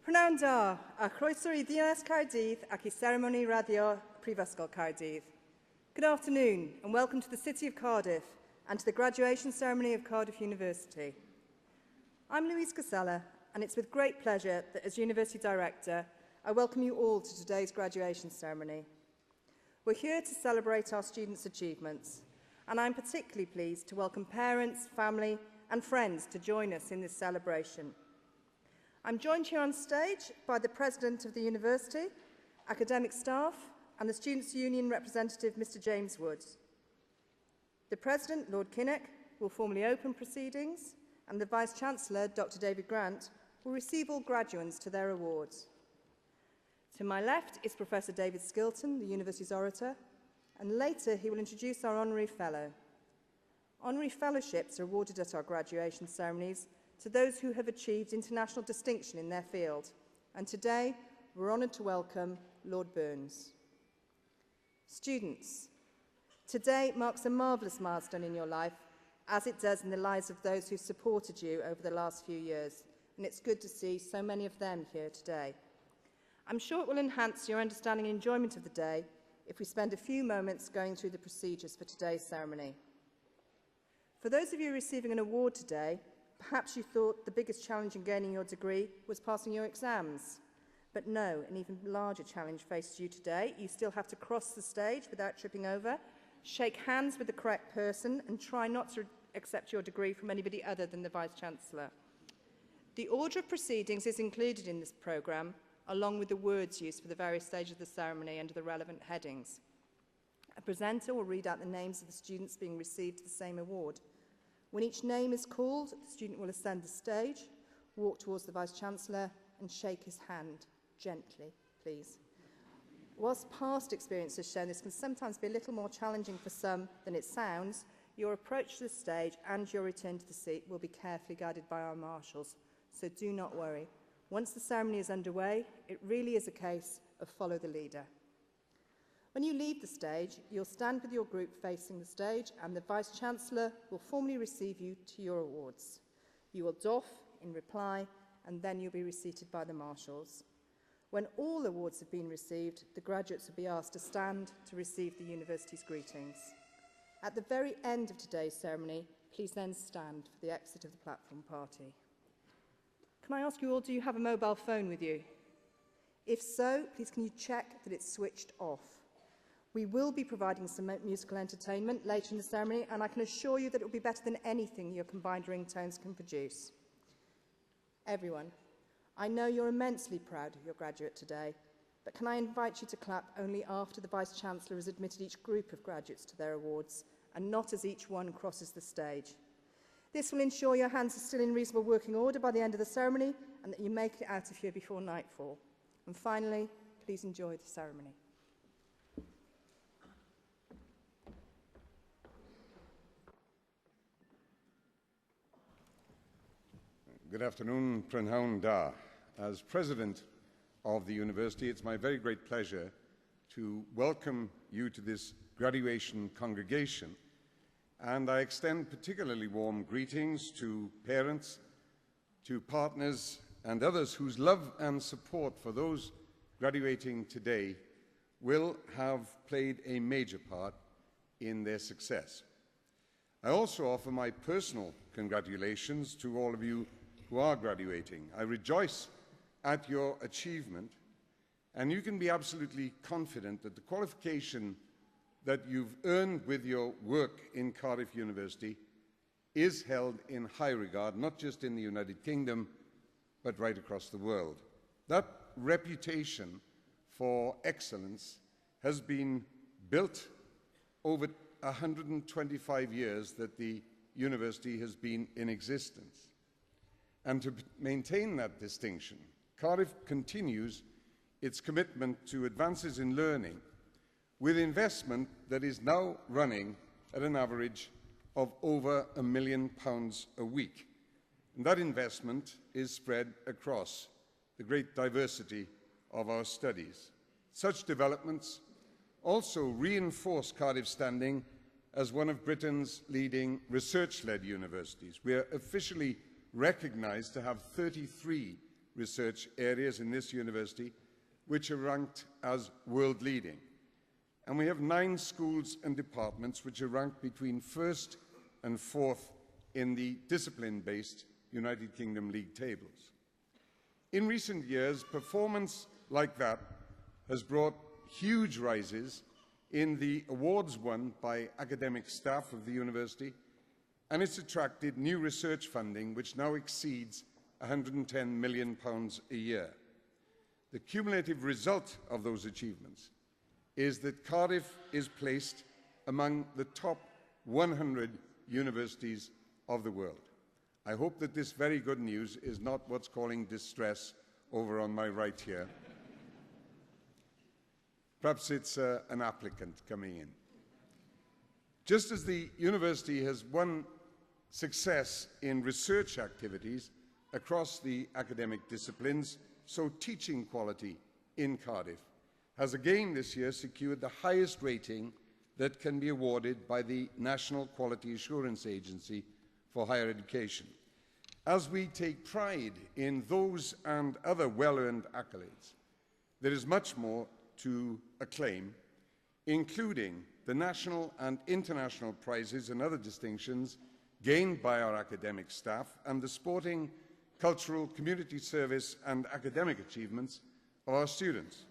Prynawn da, a chroeso I Ddinas Cardiff ac I Ceremony Radio Prifysgol Cardiff. Good afternoon and welcome to the City of Cardiff and to the graduation ceremony of Cardiff University. I'm Louise Casella and it's with great pleasure that as University Director I welcome you all to today's graduation ceremony. We're here to celebrate our students' achievements and I'm particularly pleased to welcome parents, family and friends to join us in this celebration. I'm joined here on stage by the President of the University, academic staff and the Students' Union representative, Mr. James Woods. The President, Lord Kinnock, will formally open proceedings and the Vice-Chancellor, Dr. David Grant, will receive all graduates to their awards. To my left is Professor David Skilton, the University's orator, and later he will introduce our Honorary Fellow. Honorary Fellowships are awarded at our graduation ceremonies to those who have achieved international distinction in their field, and today we're honoured to welcome Lord Burns. Students, today marks a marvellous milestone in your life, as it does in the lives of those who supported you over the last few years, and it's good to see so many of them here today. I'm sure it will enhance your understanding and enjoyment of the day if we spend a few moments going through the procedures for today's ceremony. For those of you receiving an award today, perhaps you thought the biggest challenge in gaining your degree was passing your exams. But no, an even larger challenge faces you today. You still have to cross the stage without tripping over, shake hands with the correct person, and try not to accept your degree from anybody other than the Vice-Chancellor. The order of proceedings is included in this programme, along with the words used for the various stages of the ceremony under the relevant headings. A presenter will read out the names of the students being received the same award. When each name is called, the student will ascend the stage, walk towards the Vice-Chancellor and shake his hand, gently, please. Whilst past experience has shown this can sometimes be a little more challenging for some than it sounds, your approach to the stage and your return to the seat will be carefully guided by our marshals, so do not worry. Once the ceremony is underway, it really is a case of follow the leader. When you leave the stage, you'll stand with your group facing the stage and the Vice-Chancellor will formally receive you to your awards. You will doff in reply and then you'll be reseated by the marshals. When all awards have been received, the graduates will be asked to stand to receive the university's greetings. At the very end of today's ceremony, please then stand for the exit of the platform party. Can I ask you all, do you have a mobile phone with you? If so, please can you check that it's switched off? We will be providing some musical entertainment later in the ceremony, and I can assure you that it will be better than anything your combined ringtones can produce. Everyone, I know you're immensely proud of your graduate today, but can I invite you to clap only after the Vice-Chancellor has admitted each group of graduates to their awards, and not as each one crosses the stage. This will ensure your hands are still in reasonable working order by the end of the ceremony, and that you make it out of here before nightfall. And finally, please enjoy the ceremony. Good afternoon, Prynawn da. As President of the University, it's my very great pleasure to welcome you to this graduation congregation, and I extend particularly warm greetings to parents, to partners and others whose love and support for those graduating today will have played a major part in their success. I also offer my personal congratulations to all of you who are graduating. I rejoice at your achievement, and you can be absolutely confident that the qualification that you've earned with your work in Cardiff University is held in high regard, not just in the United Kingdom, but right across the world. That reputation for excellence has been built over 125 years that the university has been in existence. And to maintain that distinction, Cardiff continues its commitment to advances in learning with investment that is now running at an average of over £1 million a week. And that investment is spread across the great diversity of our studies. Such developments also reinforce Cardiff's standing as one of Britain's leading research-led universities. We are officially recognised to have 33 research areas in this university which are ranked as world-leading. And we have 9 schools and departments which are ranked between 1st and 4th in the discipline-based United Kingdom league tables. In recent years, performance like that has brought huge rises in the awards won by academic staff of the university, and it's attracted new research funding which now exceeds £110 million a year. The cumulative result of those achievements is that Cardiff is placed among the top 100 universities of the world. I hope that this very good news is not what's calling distress over on my right here. Perhaps it's an applicant coming in. Just as the university has won success in research activities across the academic disciplines, so teaching quality in Cardiff has again this year secured the highest rating that can be awarded by the National Quality Assurance Agency for Higher Education. As we take pride in those and other well-earned accolades, there is much more to acclaim, including the national and international prizes and other distinctions gained by our academic staff and the sporting, cultural, community service and academic achievements of our students.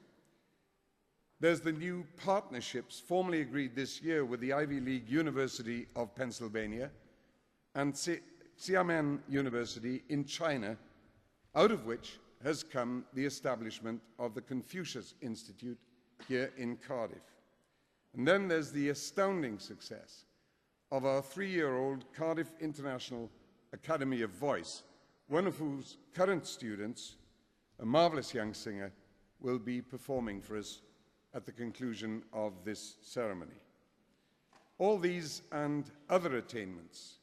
There's the new partnerships formally agreed this year with the Ivy League University of Pennsylvania and Xiamen University in China, out of which has come the establishment of the Confucius Institute here in Cardiff. And then there's the astounding success of our 3-year-old Cardiff International Academy of Voice, one of whose current students, a marvellous young singer, will be performing for us at the conclusion of this ceremony. All these and other attainments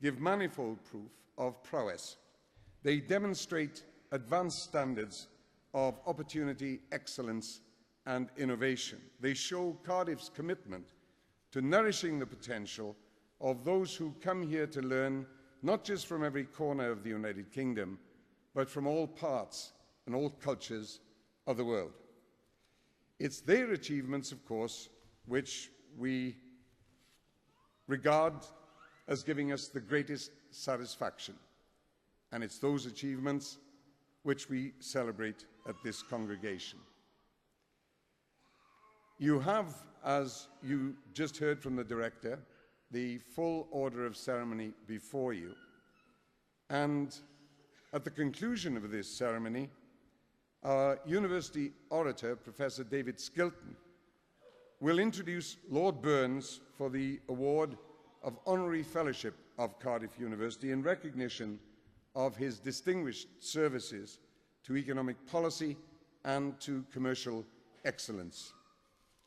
give manifold proof of prowess. They demonstrate advanced standards of opportunity, excellence and innovation. They show Cardiff's commitment to nourishing the potential of those who come here to learn, not just from every corner of the United Kingdom, but from all parts and all cultures of the world. It's their achievements, of course, which we regard as giving us the greatest satisfaction. And it's those achievements which we celebrate at this congregation. You have, as you just heard from the director, the full order of ceremony before you. And at the conclusion of this ceremony, our university orator, Professor David Skilton, will introduce Lord Burns for the award of Honorary Fellowship of Cardiff University in recognition of his distinguished services to economic policy and to commercial excellence.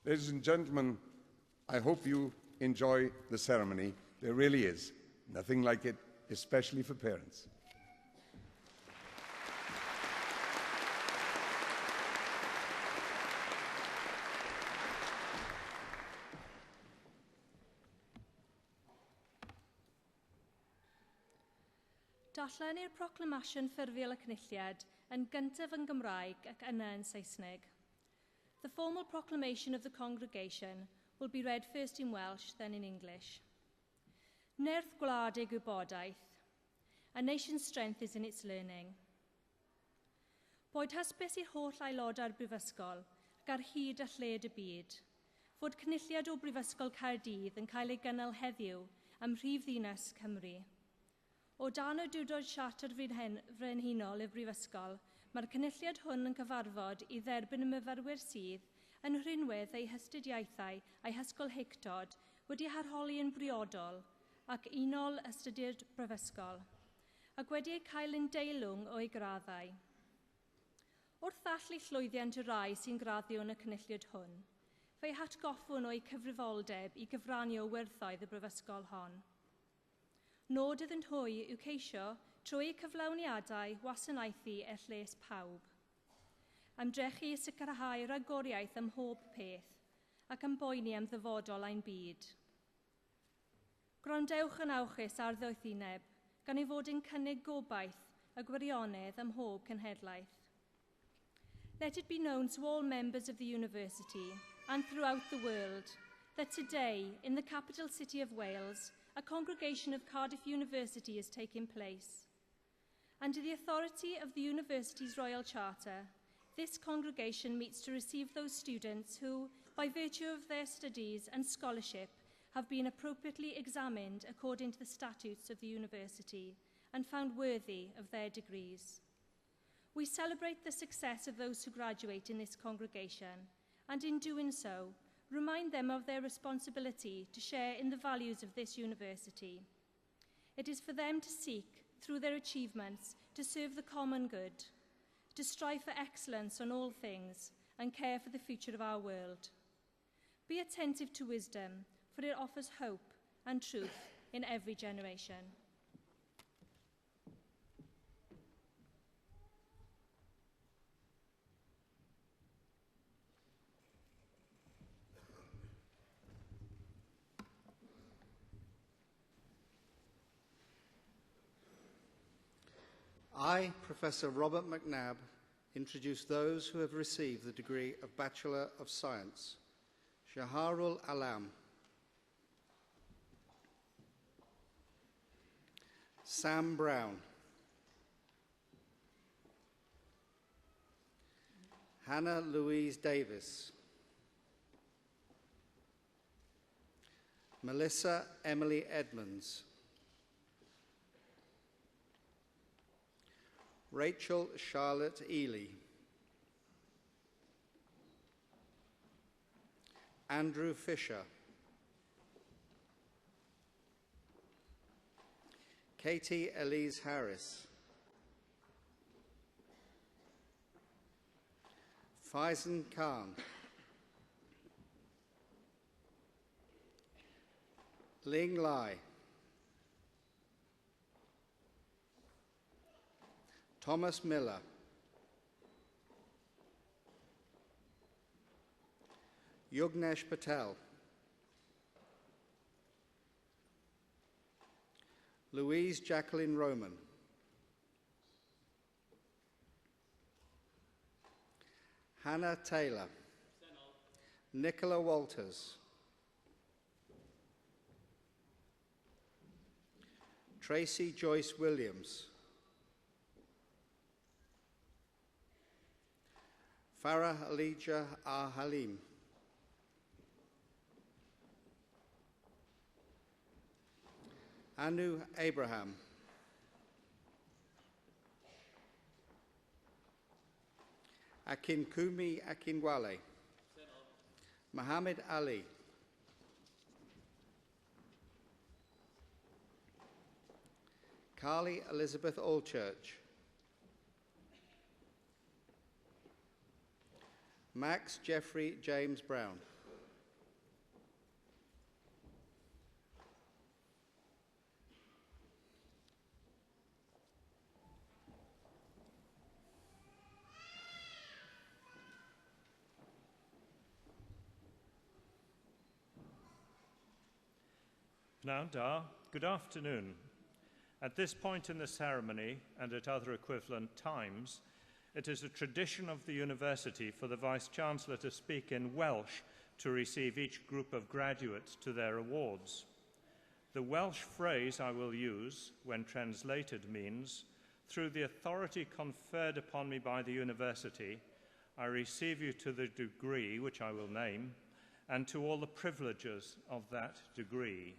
Ladies and gentlemen, I hope you enjoy the ceremony. There really is nothing like it, especially for parents. Darllen i'r proclamasiwn ffurfiol y Cynulliad yn gyntaf yn Gymraeg ac yna yn Saesneg. The formal proclamation of the congregation will be read first in Welsh, then in English. Nerth gwlad ei gwybodaeth. A nation's strength is in its learning. Boed hysbys i'r holl aelodau'r brifysgol ac ar hyd a lled y byd, fod cynulliad o Brifysgol Caerdydd yn cael ei gynnal heddiw am Mhrifddinas Cymru. O dan o diwdod siarter frenhinol y Brifysgol, mae'r cynulliad hwn yn cyfarfod i dderbyn y myfyrwyr sydd yn rhinwedd eu hystudiaethau a'i hysgolheictod wedi harholi yn briodol ac unol ystydiad brifysgol, ac wedi eu cael yn deilwng o'i graddau. Wrth allu llwyddiant y rai sy'n graddio yn y cynulliad hwn, fe'i hatgoffwn o'i cyfrifoldeb i gyfrannu o werthoedd y brifysgol hon. Nod ydynt hwy yw ceisio, trwy cyflawniadau, wasanaethu lles pawb. Ymdrechu i sicrhau ragoriaeth ym mhob peth ac yn boeni am ddyfodol ein byd. Gwrandewch yn awchus ar ddoethineb, gan ei fod yn cynnig gobaith a gwirionedd ym mhob cenhedlaeth. Let it be known to all members of the university and throughout the world that today, in the capital city of Wales, a congregation of Cardiff University is taking place. Under the authority of the university's Royal Charter, this congregation meets to receive those students who, by virtue of their studies and scholarship, have been appropriately examined according to the statutes of the university and found worthy of their degrees. We celebrate the success of those who graduate in this congregation, and in doing so, remind them of their responsibility to share in the values of this university. It is for them to seek, through their achievements, to serve the common good, to strive for excellence on all things, and care for the future of our world. Be attentive to wisdom, for it offers hope and truth in every generation. I, Professor Robert McNabb, introduce those who have received the degree of Bachelor of Science. Shaharul Alam. Sam Brown. Hannah Louise Davis. Melissa Emily Edmonds. Rachel Charlotte Ely. Andrew Fisher. Katie Elise Harris. Faizan Khan. Ling Lai. Thomas Miller. Yugnesh Patel. Louise Jacqueline Roman. Hannah Taylor. Nicola Walters. Tracy Joyce Williams. Farah Alija Halim. Anu Abraham. Akinkumi Akinwale. Muhammad Ali. Carly Elizabeth Allchurch. Max Jeffrey James Brown. Now, good afternoon. At this point in the ceremony, and at other equivalent times, it is a tradition of the university for the Vice-Chancellor to speak in Welsh to receive each group of graduates to their awards. The Welsh phrase I will use, when translated, means, "Through the authority conferred upon me by the university, I receive you to the degree which I will name, and to all the privileges of that degree."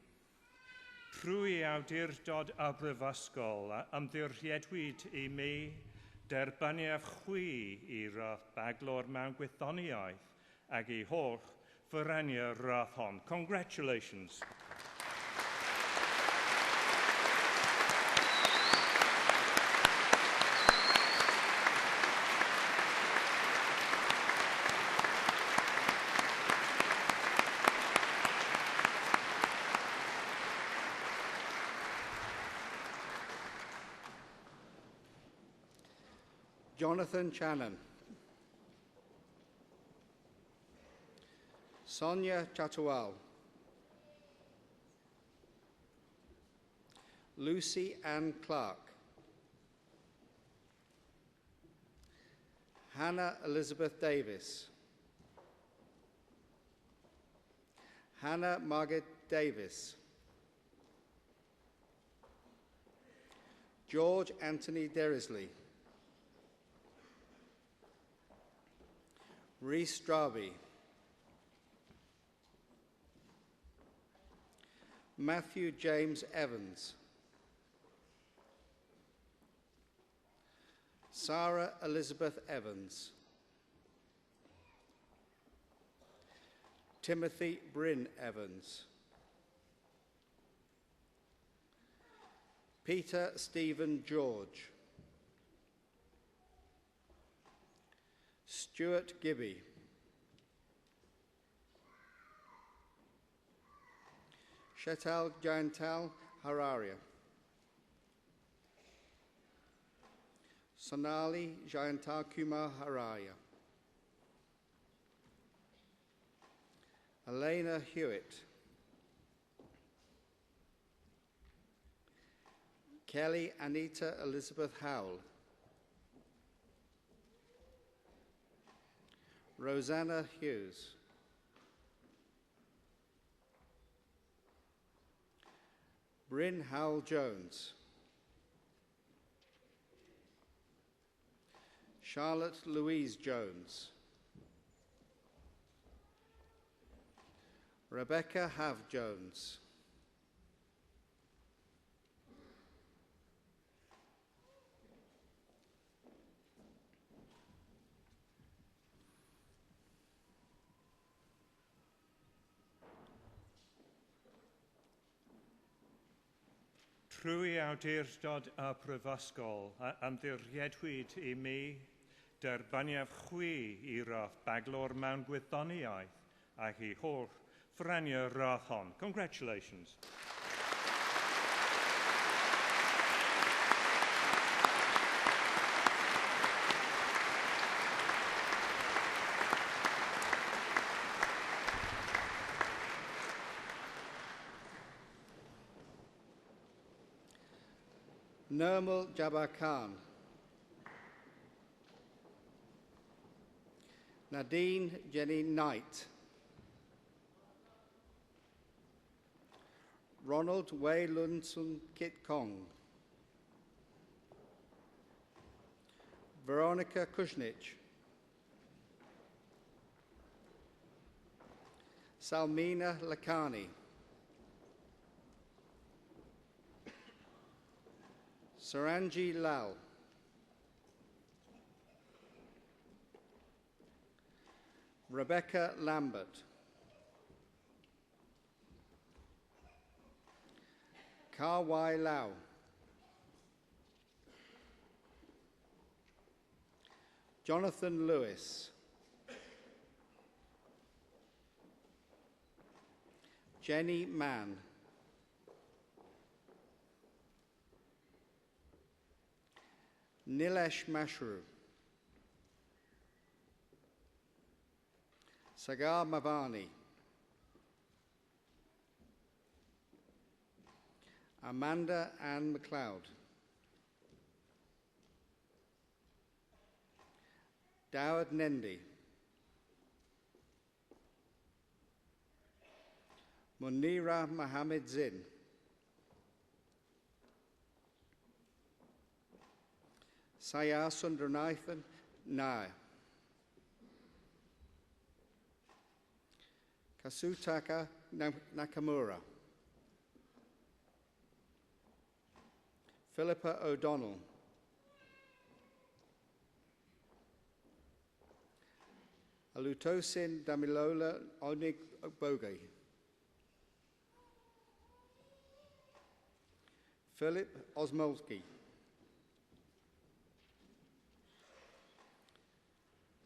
Trwy awdurdod y brifysgol ymddiriedwyd I mi derbyniaf chwi I radd baglor mewn gwyddoniaeth ac I holl fyrenia radd hon. Congratulations. Jonathan Channon. Sonia Chatwal. Lucy Ann Clark. Hannah Elizabeth Davis. Hannah Margaret Davis. George Anthony Derisley. Rhys Straby. Matthew James Evans. Sarah Elizabeth Evans. Timothy Bryn Evans. Peter Stephen George. Stuart Gibby. Shetal Jayantal Hararia. Sonali Jayantal Kumar Haraya. Elena Hewitt. Kelly Anita Elizabeth Howell. Rosanna Hughes. Bryn Howell Jones. Charlotte Louise Jones. Rebecca Have Jones. Trwy awdurdod y Prifysgol, ymddiriedwyd I mi derbaniaf chwi I rath baglor mewn gwyddoniaeth ac I holl ffraniau rath hon. Congratulations. Nirmal Jabbar Khan. Nadine Jenny Knight. Ronald Wei Lunsun Kit Kong. Veronica Kushnich. Salmina Lakhani. Saranji Lal. Rebecca Lambert. Kawai Lau. Jonathan Lewis. Jenny Mann. Nilesh Mashru. Sagar Mavani. Amanda Ann McLeod. Dawud Nendi. Munira Mohammed Zin. Saya Sundaranathan Nair. Kasutaka Nakamura. Philippa O'Donnell. Alutosin Damilola Onig Bogai. Philip Osmolski.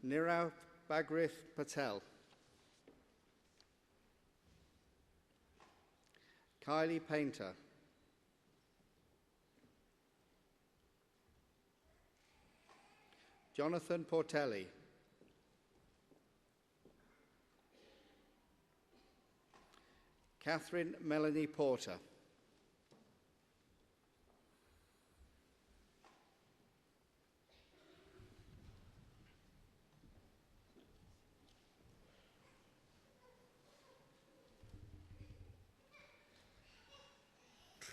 Nirav Bagrith Patel. Kylie Painter. Jonathan Portelli. Catherine Melanie Porter.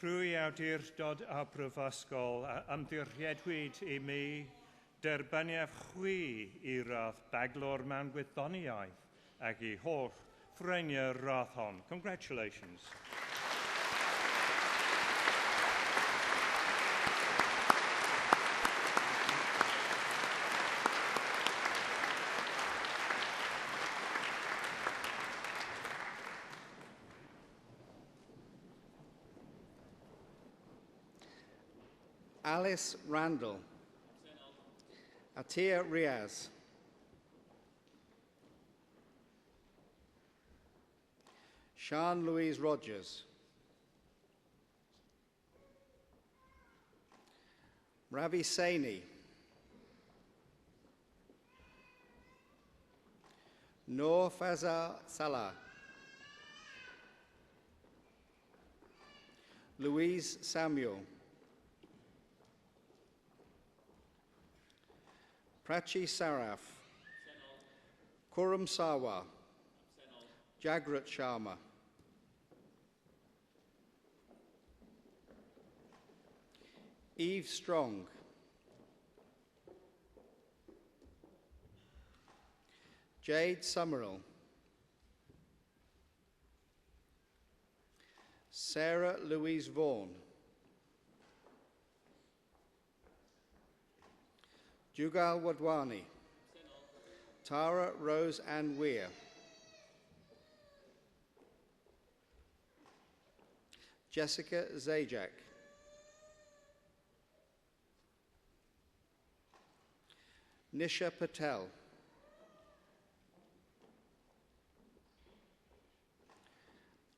Trwy awdurdod a brifysgol, ymddiriedwyd I mi derbyniaf chwi I radd baglor mewn gwyddoniaeth ac I holl ffreniau'r radd hon. Congratulations. Alice Randall. Atia Riaz. Sian Louise Rogers. Ravi Saini. Noor Fazal Salah. Louise Samuel. Prachi Saraf. Kuram Sawa. Jagrat Sharma. Eve Strong. Jade Summerall. Sarah Louise Vaughan. Jugal Wadwani. Tara Rose Ann Weir. Jessica Zajac. Nisha Patel.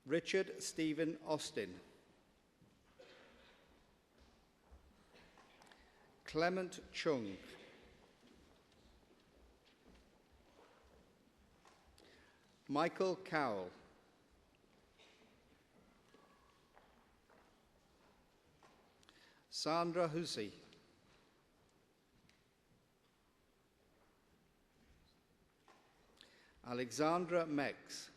Richard Stephen Austin. Clement Chung. Michael Cowell. Sandra Hussey. Alexandra Mex.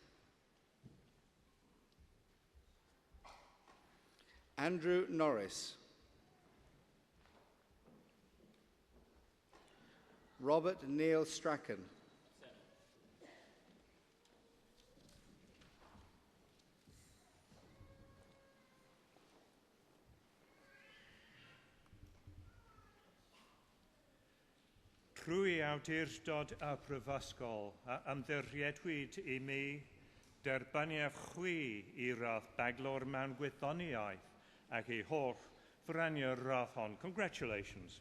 Andrew Norris. Robert Neil Strachan. Trwy awdurdod a brifysgol, ymddiriedwyd I mi derbyniaf chwi I radd baglor mewn gwyddoniaeth ac I holl ffreniau'r radd hon. Congratulations.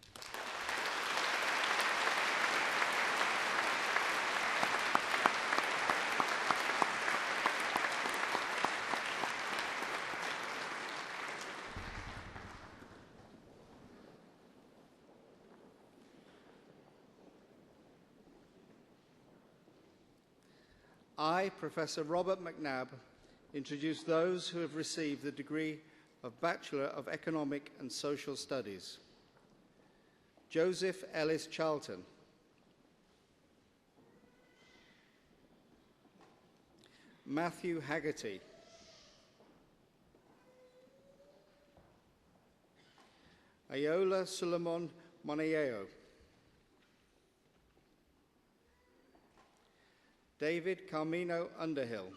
I, Professor Robert McNabb, introduce those who have received the degree of Bachelor of Economic and Social Studies. Joseph Ellis Charlton. Matthew Haggerty. Ayola Solomon Moneyeo. David Carmino Underhill.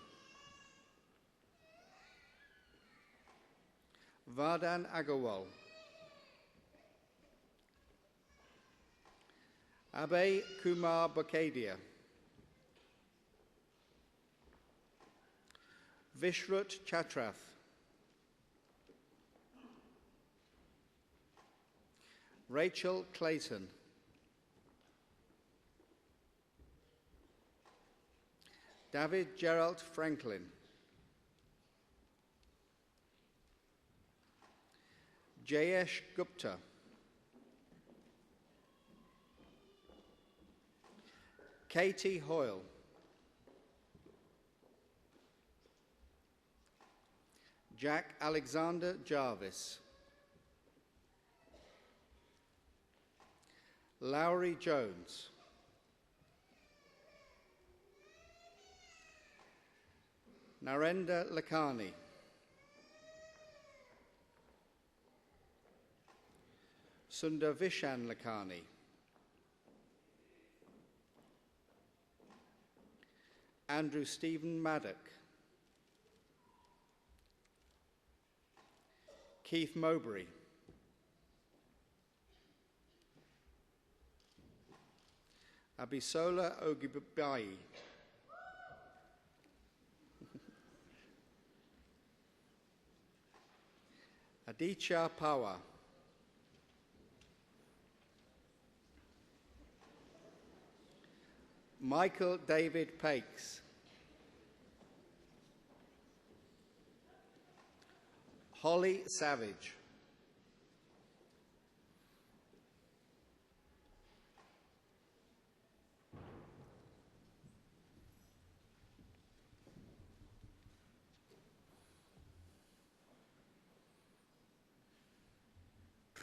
Vardhan Agarwal. Abhay Kumar Bakadia. Vishrut Chatrath. Rachel Clayton. David Gerald Franklin. Jayesh Gupta. Katie Hoyle. Jack Alexander Jarvis. Lowry Jones. Narendra Lakhani. Sundar Vishan Lakhani, Andrew Stephen Maddock, Keith Mowbray, Abisola Ogibayi, Aditya Pawa, Michael David Pakes, Holly Savage,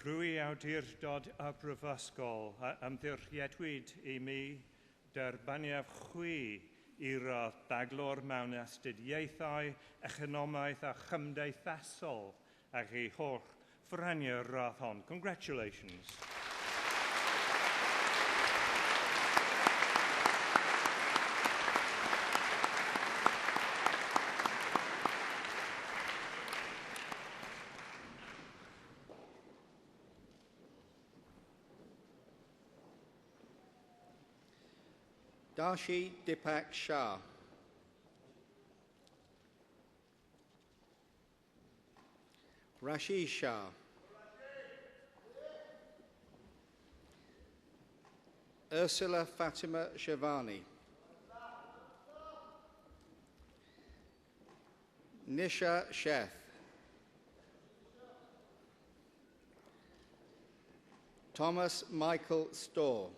Rwy awdurdod a brifysgol ymddiriedwyd I mi derbaniaf chwi I radd daglor mewn astudiaethau, economaeth a chymdeithasol ac I holl ffraniau'r radd hon. Congratulations. Darshi Dipak Shah, Rashi Shah, Ursula Fatima Shavani, Nisha Sheth, Thomas Michael Storr,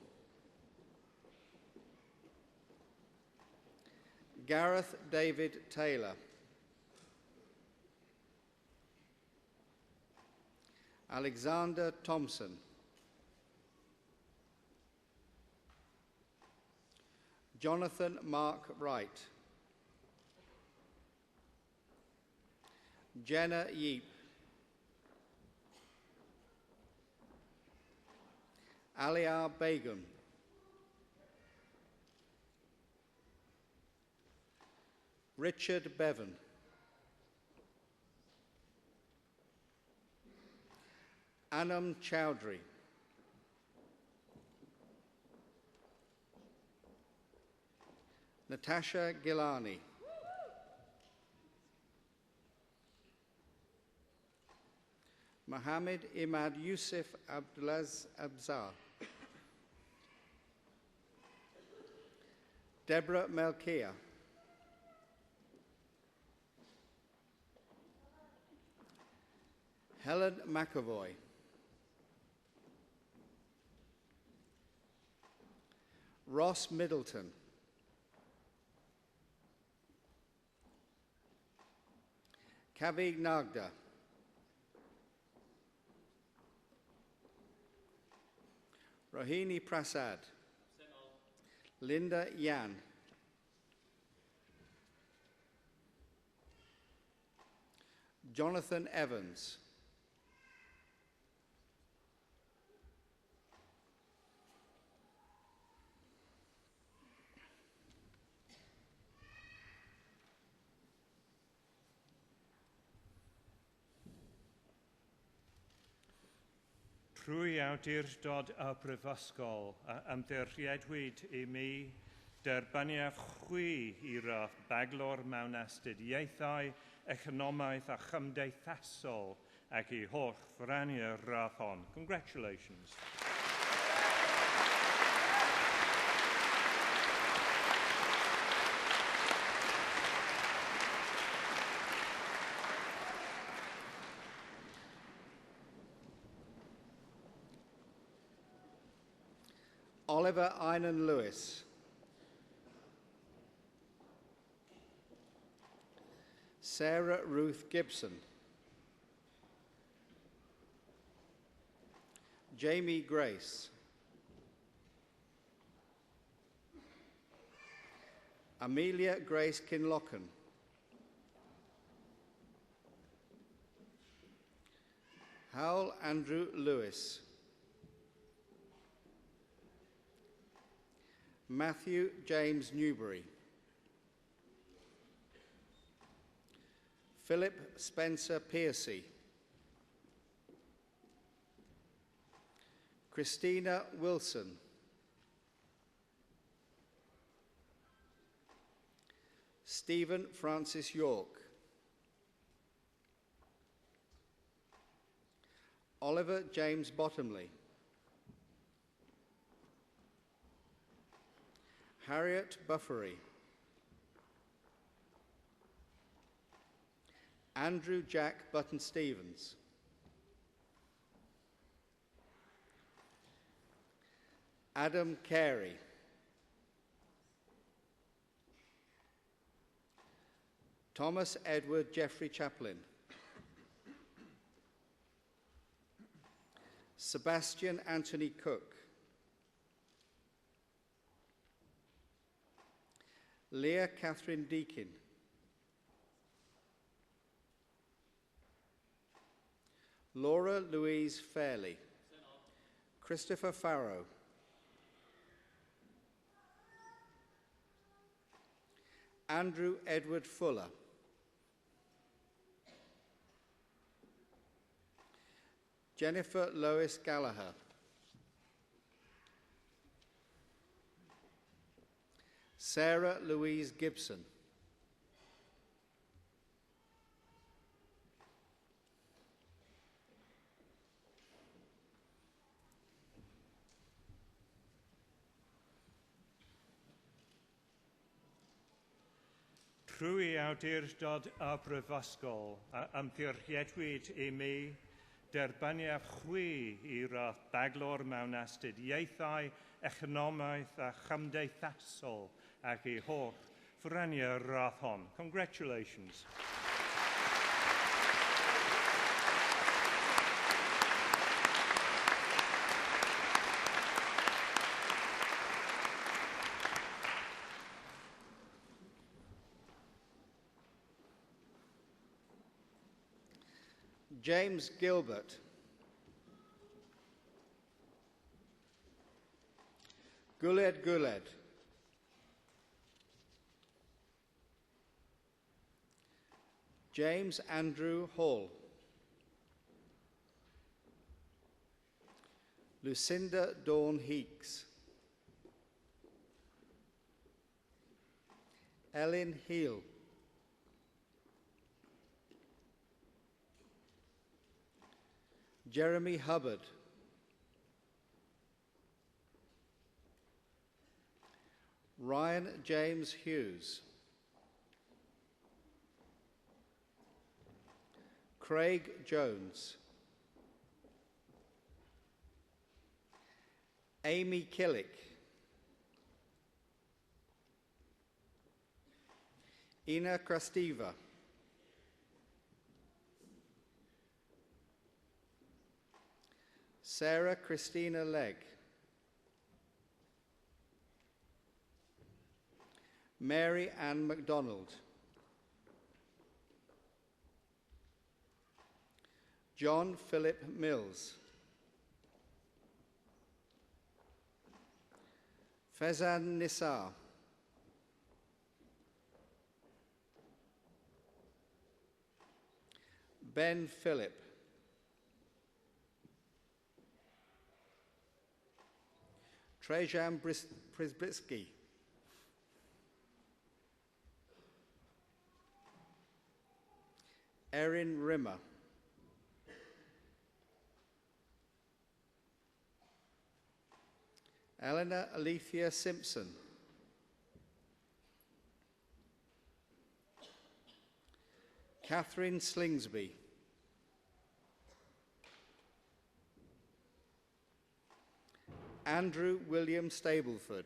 Gareth David Taylor, Alexander Thompson, Jonathan Mark Wright, Jenna Yeep, Aliar Begum, Richard Bevan, Anam Chowdhury, Natasha Gilani, Mohammed Imad Yusuf Abdulaz Abzar, Deborah Melkia, Helen McAvoy, Ross Middleton, Kavi Nagda, Rohini Prasad, Linda Yan, Jonathan Evans, Rwy awdurdod a brifysgol ymddiriedwyd I mi derbaniaf chwi I radd baglor mewn astudiaethau, economaeth a chymdeithasol ac I holl ffraniau'r radd hon. Congratulations. Oliver Einan Lewis, Sarah Ruth Gibson, Jamie Grace, Amelia Grace Kinlochen, Howell Andrew Lewis, Matthew James Newbury. Philip Spencer Piercy. Christina Wilson. Stephen Francis York. Oliver James Bottomley. Harriet Buffery. Andrew Jack Button-Stevens. Adam Carey. Thomas Edward Jeffrey Chaplin. Sebastian Anthony Cook. Leah Catherine Deakin. Laura Louise Fairley. Christopher Farrow. Andrew Edward Fuller. Jennifer Lois Gallagher. Sarah Louise Gibson. Trwy awdurdod a brifysgol a ymddiriedwyd i mi derbaniaf chwi i rath daglor mewn astudiaethau, economaeth a chymdeithasol ac i holl ffraniau'r rath hon. Congratulations. James Gilbert. Guled Guled. James Andrew Hall. Lucinda Dawn Heeks. Ellen Heel. Jeremy Hubbard. Ryan James Hughes. Craig Jones. Amy Killick. Ina Krastiva. Sarah Christina Legg. Mary Ann MacDonald. John Philip Mills. Fezan Nisar. Ben Phillip. Trajan Prisbitsky. Erin Rimmer. Eleanor Alethea Simpson. Catherine Slingsby. Andrew William Stableford.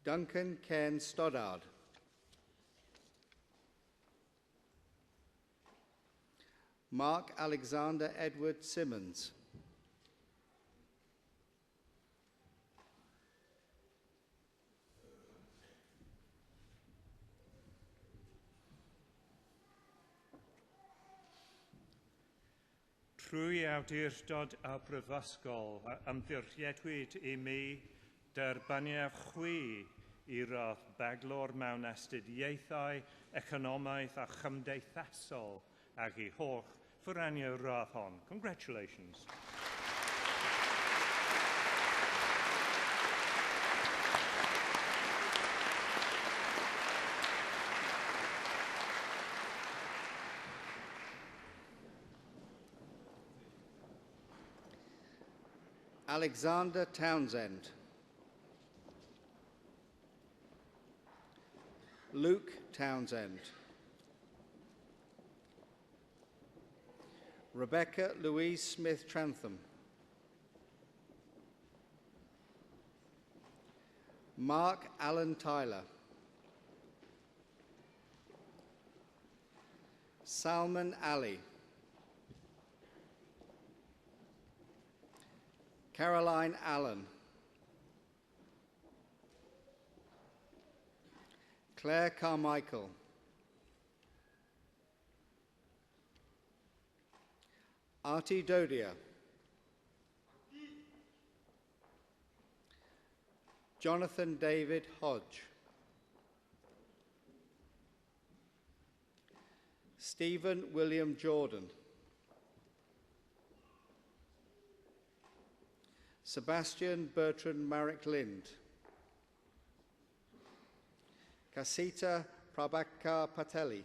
Duncan Ken Stoddard. Mark Alexander Edward Simmons. Trwy awdurdod a brifysgol, ymddiriedwyd I mi derbaniaf chwi I rodd beglor mewn astudiaethau, economaidd a chymdeithasol ag I holl ffyranio rodd hon. Congratulations. Alexander Townsend. Luke Townsend. Rebecca Louise Smith Trantham. Mark Allen Tyler. Salman Ali. Caroline Allen. Claire Carmichael. Artie Dodia. Jonathan David Hodge. Stephen William Jordan. Sebastian Bertrand Marek Lind. Kasita Prabhakar Pateli.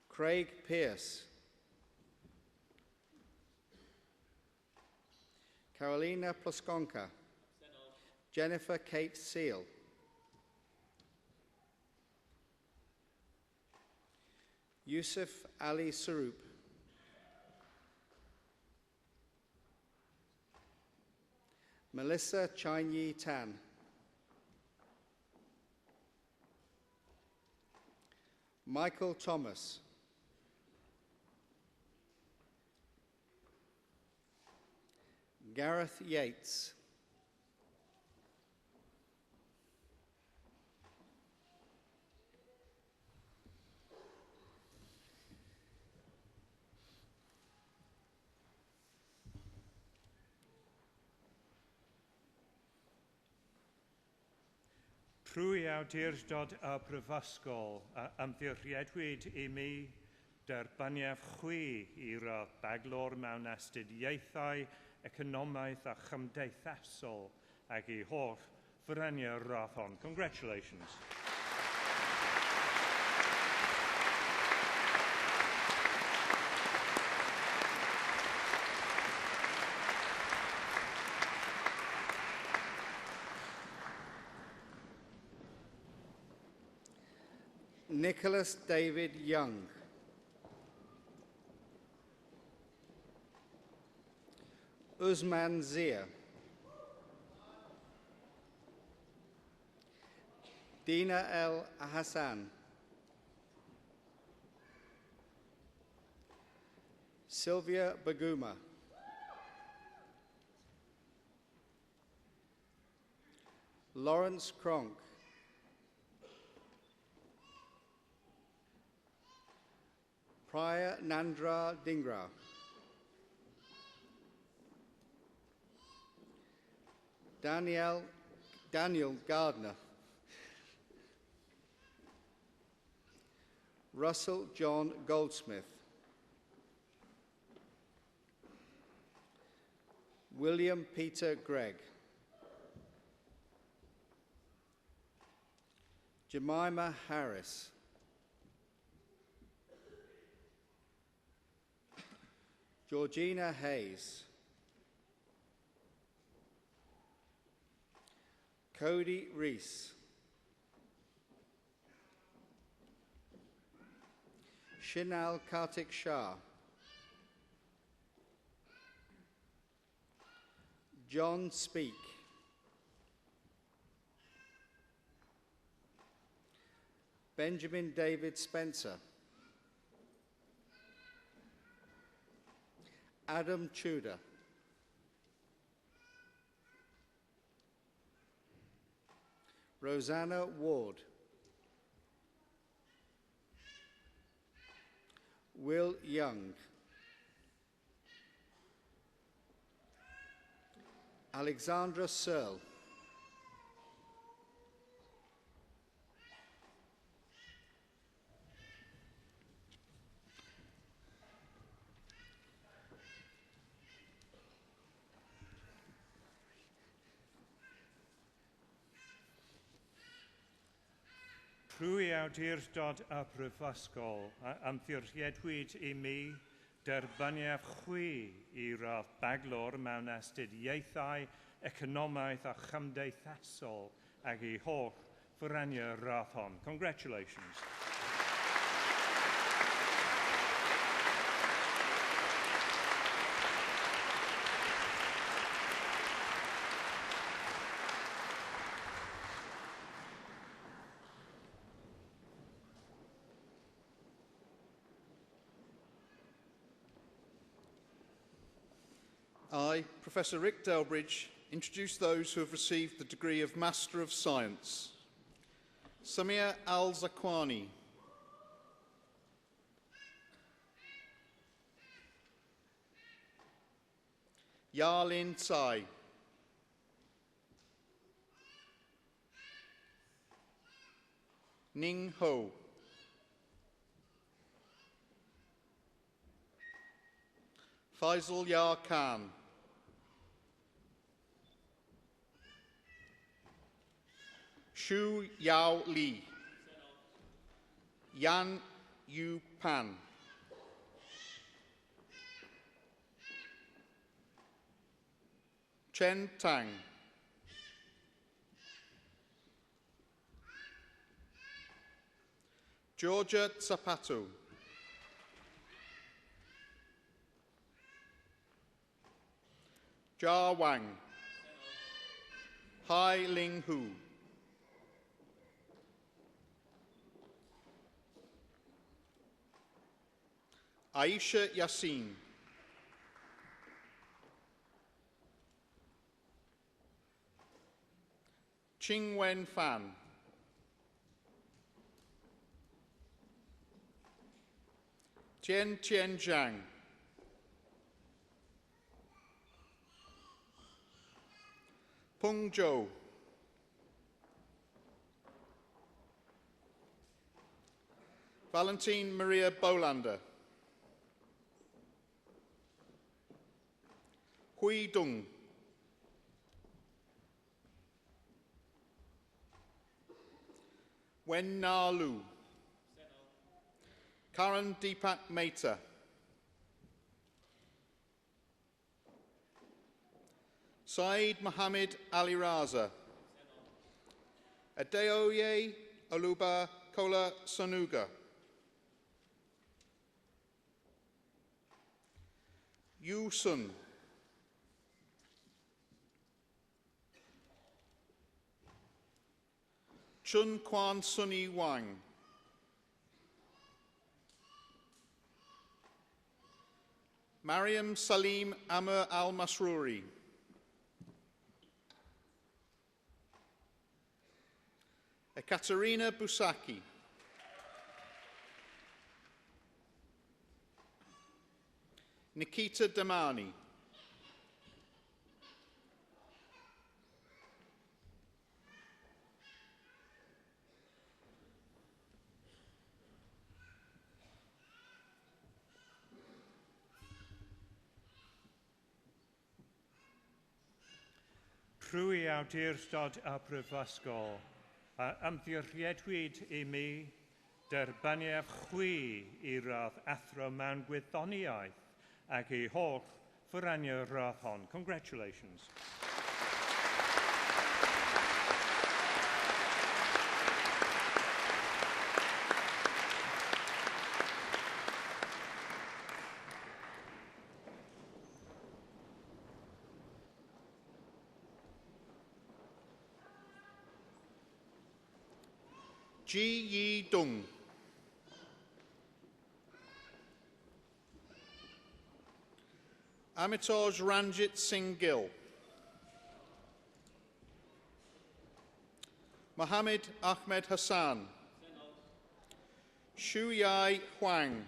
Craig Pierce. Carolina Ploskonka. Jennifer Kate Seal. Yusuf Ali Sarup. Melissa Chinyi Tan. Michael Thomas. Gareth Yates. Trwy awdurdod a brifysgol, ymddiriedwyd I mi derbaniaf chwi I rodd beglor mewn astudiaethau, economaidd a chymdeithasol ag I holl ffyranio rodd hon. Congratulations. Nicholas David Young. Usman Zia. Dina El Hassan. Sylvia Baguma. Lawrence Cronk. Priya Nandra Dingra. Daniel Gardner. Russell John Goldsmith. William Peter Gregg. Jemima Harris. Georgina Hayes. Cody Reese. Shinal Kartik Shah. John Speak. Benjamin David Spencer. Adam Tudor. Rosanna Ward. Will Young. Alexandra Searle. Trwy awdurdod y Brifysgol, ymddiriedwyd I mi derbyniad chwi I radd baglor mewn astudiaethau, economaidd a chymdeithasol ac I holl fyraniau radd hon. Congratulations. I, Professor Rick Delbridge, introduce those who have received the degree of Master of Science. Samia Al-Zakwani. Yarlin Tsai. Ning Ho. Faisal Yar Khan. Shu Yao Li. Yan Yu Pan. Chen Tang. Georgia Zapato. Jia Wang. Hai Ling Hu. Aisha Yassin. Ching Wen Fan. Tian Tian Zhang. Peng Zhou. Valentine Maria Bolander. Hui Dung. Wen Na Lu. Karan Deepak Mehta. Saeed Mohammed Ali Raza. Adeoye Oluba Kola Sonuga. Yu Sun. Chun Kwan Sunny Wang. Mariam Salim Amr Al-Masrouri. Ekaterina Busaki. Nikita Damani. Trwy awdurdod y Brifysgol, ymddiriedwyd I mi derbyniad chwi I radd athro mewn gwyddoniaeth ac I holl fyraniau radd hon. Congratulations. Ji Yi Dung. Amitoj Ranjit Singh Gill. Mohammed Ahmed Hassan. Shu Yai Huang.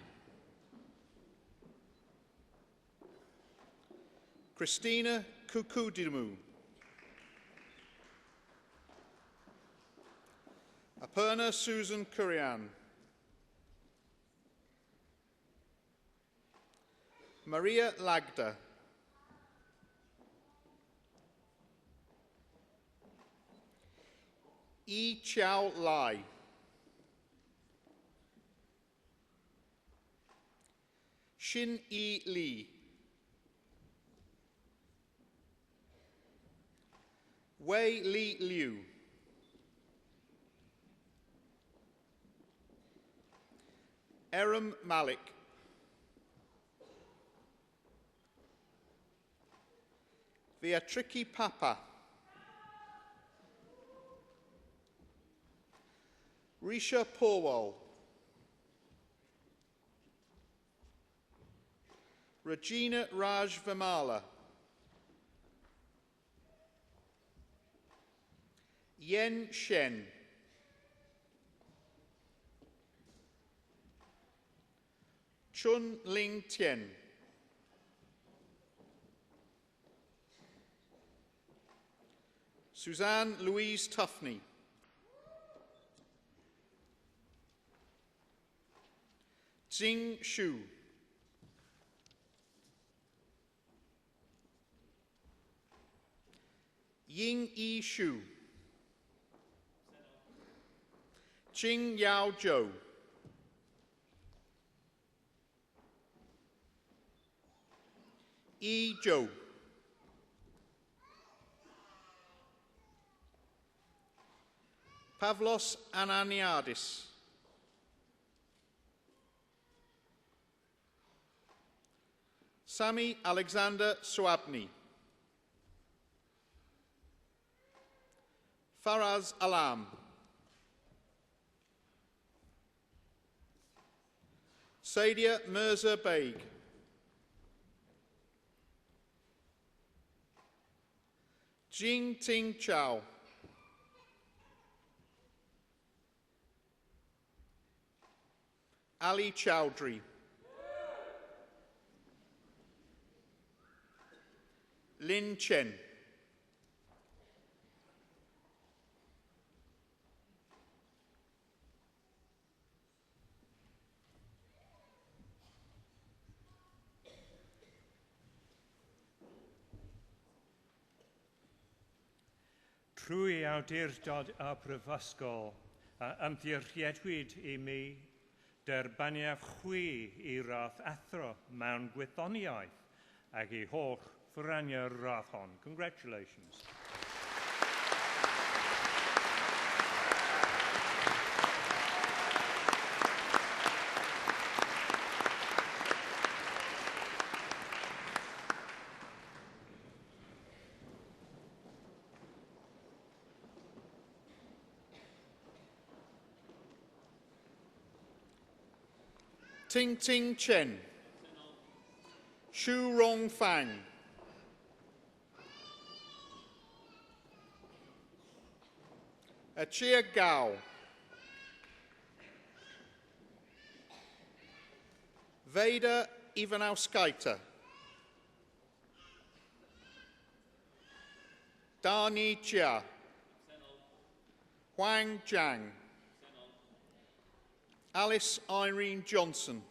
Christina Kukudimu. Aperna Susan Kurian. Maria Lagda. Yi Chiao Lai. Shin Yi Lee. Wei Li Liu. Eram Malik. Viatriki Papa. Risha Porwal. Regina Raj Vimala. Yen Shen. Chun Ling Tien. Suzanne Louise Tuffney. Jing Shu. Ying Yi Shu. Ching Yao Zhou. Yi Zhou. Pavlos Ananiadis. Sami Alexander Swabni. Faraz Alam. Sadia Mirza Beg. Jing Ting Chow. Ali Chowdhury. Lin Chen. Trwy awdurdod y Prifysgol, ymddiriedwyd I mi derbaniaf chwi I rath athro mewn gwythoniaeth ac I holl ffraniau'r rath hon. Congratulations. Ting Ting Chen. Shu Rong Fang. Achia Gao. Veda Ivanauskaita. Dani Chia. Huang Zhang. Alice Irene Johnson.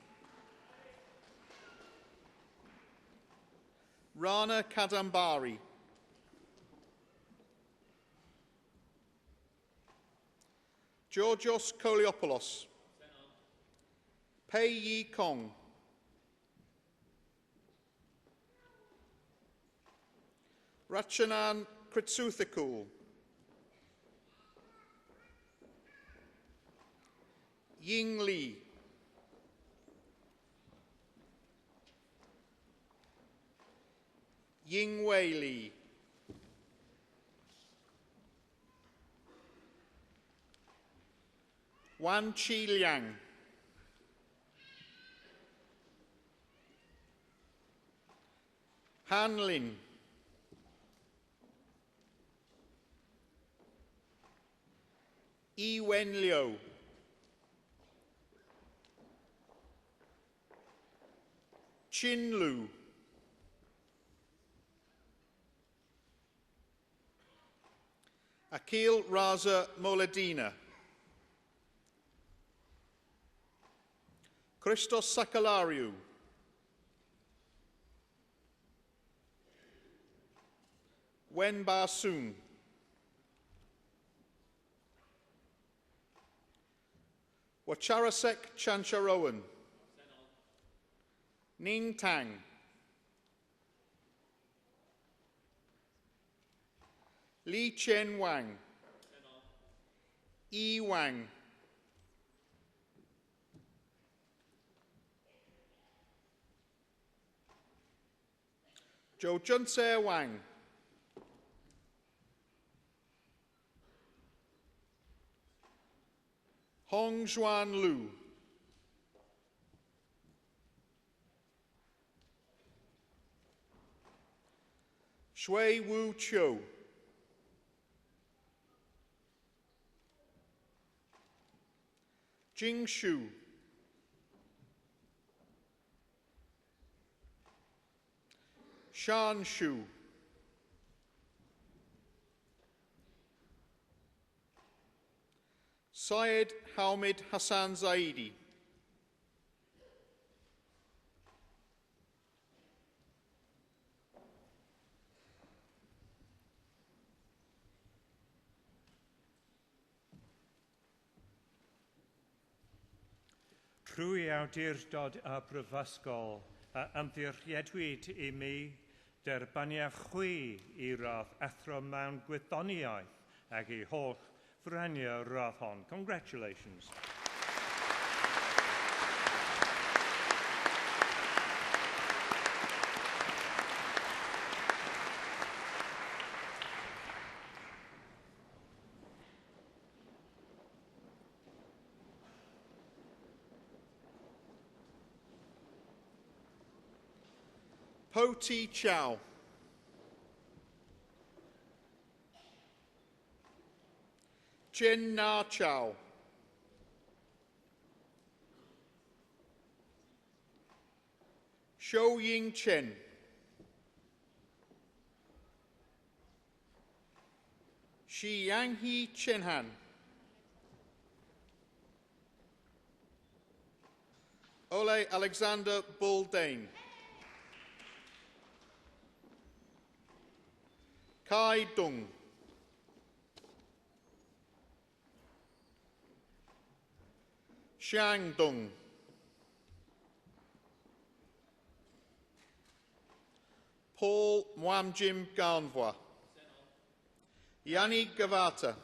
Rana Kadambari. Georgios Koliopoulos. Pei Yi Kong. Ratchanan Kritsuthikul. Ying Li. Ying Wei Li. Wan Chi Liang. Han Lin. Yi Wen Liu. Chin Lu. Akil Raza Moledina, Christos Sakalariou, Wen Barsoon, Wacharasek Chancharowan, Ning Tang, Li Chen Wang, Yi Wang, Zhou Junse Wang, Hong Zhuan Lu, Shui Wu Chiu, Jing Shu, Shan Shu, Syed Hamid Hassan Zaidi, Trwy awdurdod a brifysgol a ymddiriedwyd I mi derbaniau chwi I radd athro mewn gwyddoniaeth ac I holl freniau radd hon. Congratulations. Po Ti Chow, Chen Na Chow, Shou Ying Chen, Shi Yanghe Chenhan, Ole Alexander Buldane, Kai Dung, Xiang Dung, Paul Mwamjim Garnvois, Yanni Gavata,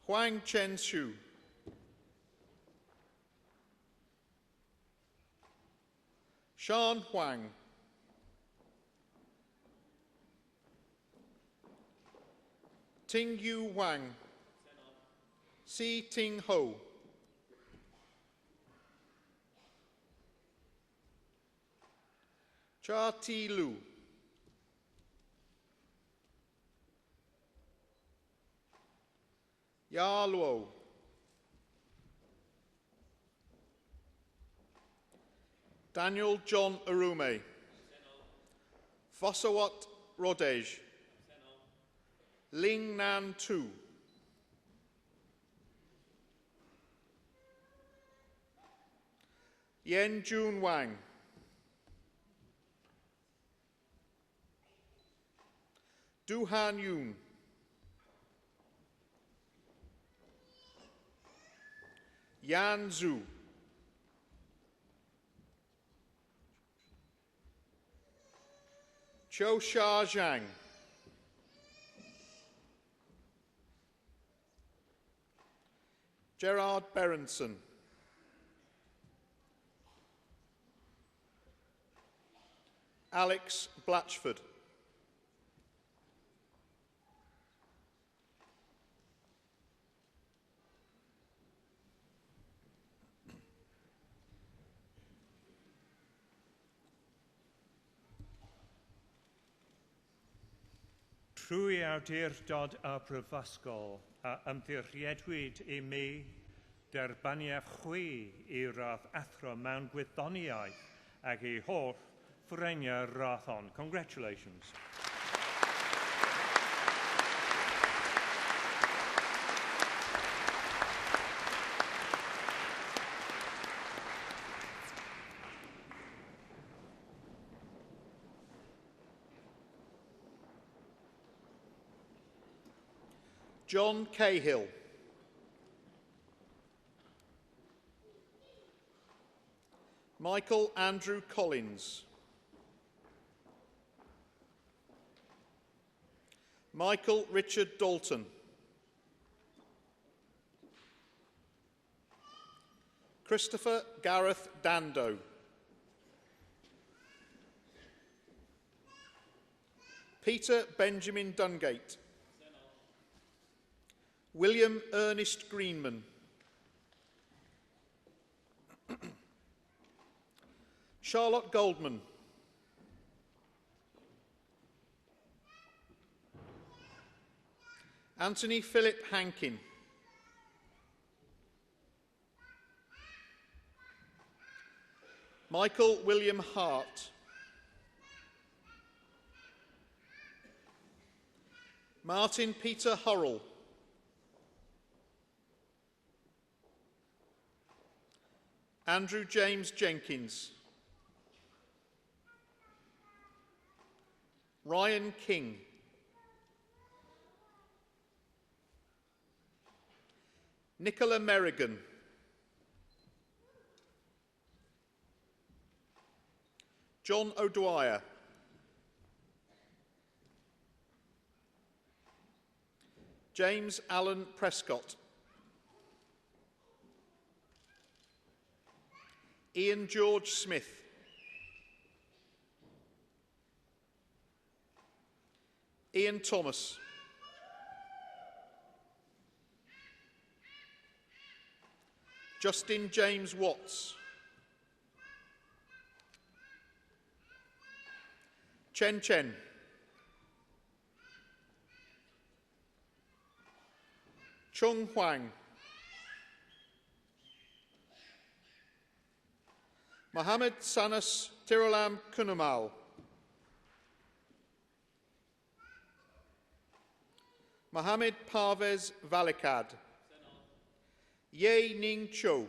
Huang Chen Xu, Shan Huang, Ting Yu Wang, Si Ting Ho, Cha Ti Lu, Ya Luo, Daniel John Arume, Fossawat Rodej, Ling Nan Tu, Yen Jun Wang, Du Han Yun, Yan Zhu, Chou Sha Zhang, Gerard Berenson, Alex Blatchford, Trwy awdurdod a brifysgol a ymddiriedwyd I mi derbaniau chwi I radd athro mewn gwyddoniaeth ac I holl Fyrenia Rathon. Congratulations. John Cahill. Michael Andrew Collins. Michael Richard Dalton. Christopher Gareth Dando. Peter Benjamin Dungate. William Ernest Greenman. Charlotte Goldman. Anthony Philip Hankin. Michael William Hart. Martin Peter Hurrell. Andrew James Jenkins. Ryan King. Nicola Merrigan. John O'Dwyer. James Allen Prescott. Ian George Smith. Ian Thomas. Justin James Watts. Chen Chen. Chung Huang. Mohammed Sanas Tirulam Kunumal. Mohammed Parvez Valikad. Ye Ning Cho.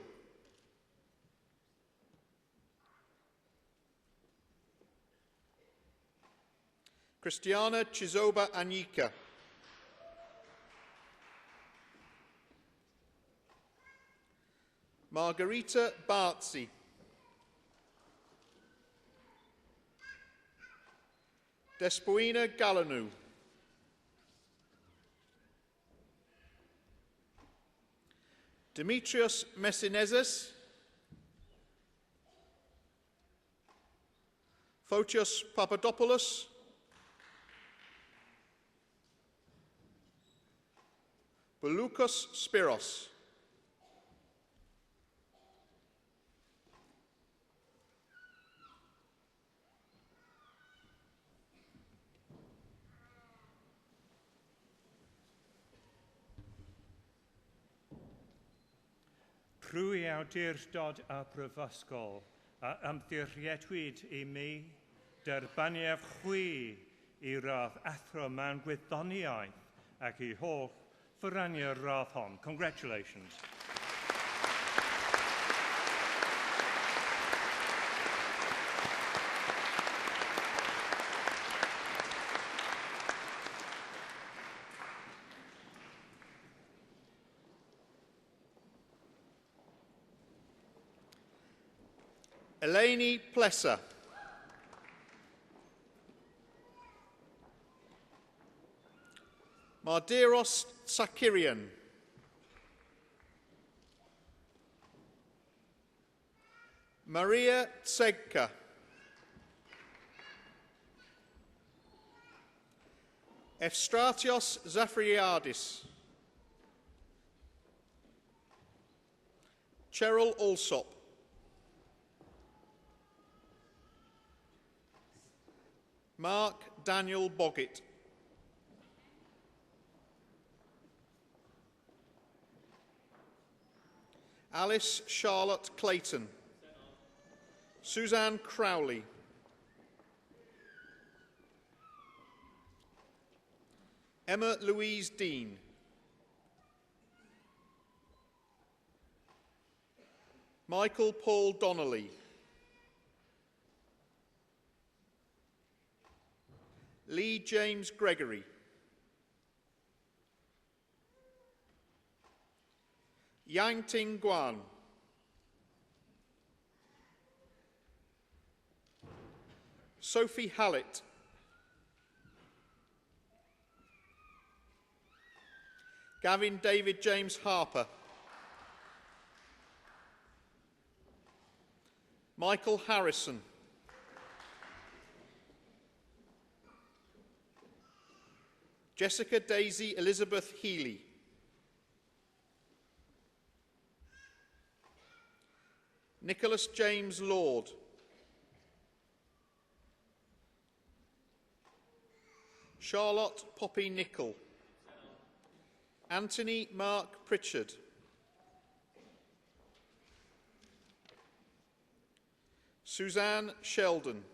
Christiana Chizoba Anyika. Margarita Bartzi. Despoina Galanu. Demetrios Messinezes. Photios Papadopoulos. Bouloukos Spiros. Prwy awdurdod a brifysgol a ymddiriedwyd i mi derbaniaf chwi I radd athro mewn gwyddoniaeth ac I holl ffyraniau'r radd hon. Congratulations. Eleni Plessa. Mardiros Sakirian. Maria Tsegka. Efstratios Zafriadis. Cheryl Alsop. Mark Daniel Boggett. Alice Charlotte Clayton. Suzanne Crowley. Emma Louise Dean. Michael Paul Donnelly. Lee James Gregory. Yang Ting Guan. Sophie Hallett. Gavin David James Harper. Michael Harrison. Jessica Daisy Elizabeth Healy. Nicholas James Lord. Charlotte Poppy Nichol. Anthony Mark Pritchard. Suzanne Sheldon.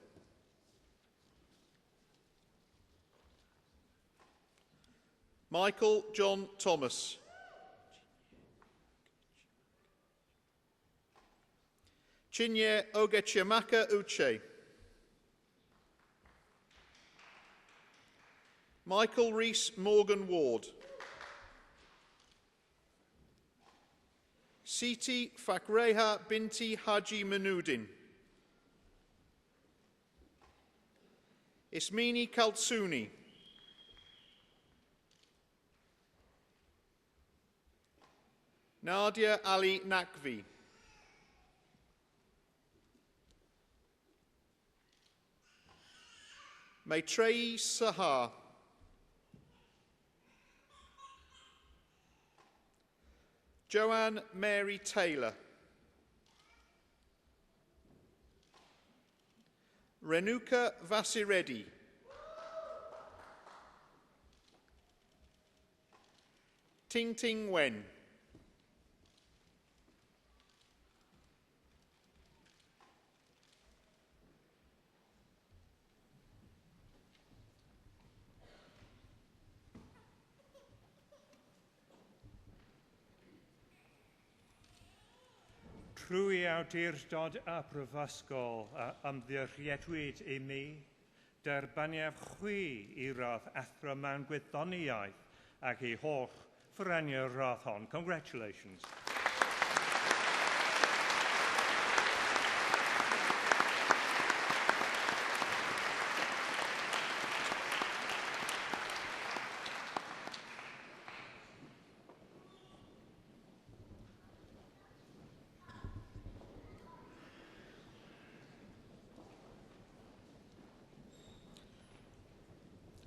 Michael John Thomas. Chinye Ogechiamaka Uche. Michael Rees Morgan Ward. Siti Fakreha Binti Haji Manuddin. Ismini Kaltsuni. Nadia Ali Nakvi. Maitreyi Sahar. Joanne Mary Taylor. Renuka Vasireddy. Ting Ting Wen. Trwy awdurdod a brifysgol a ymddiriedwyd i mi, derbaniaf chwi I radd athro mewn gwyddoniaeth ac I holl ffreniau'r radd hon. Congratulations.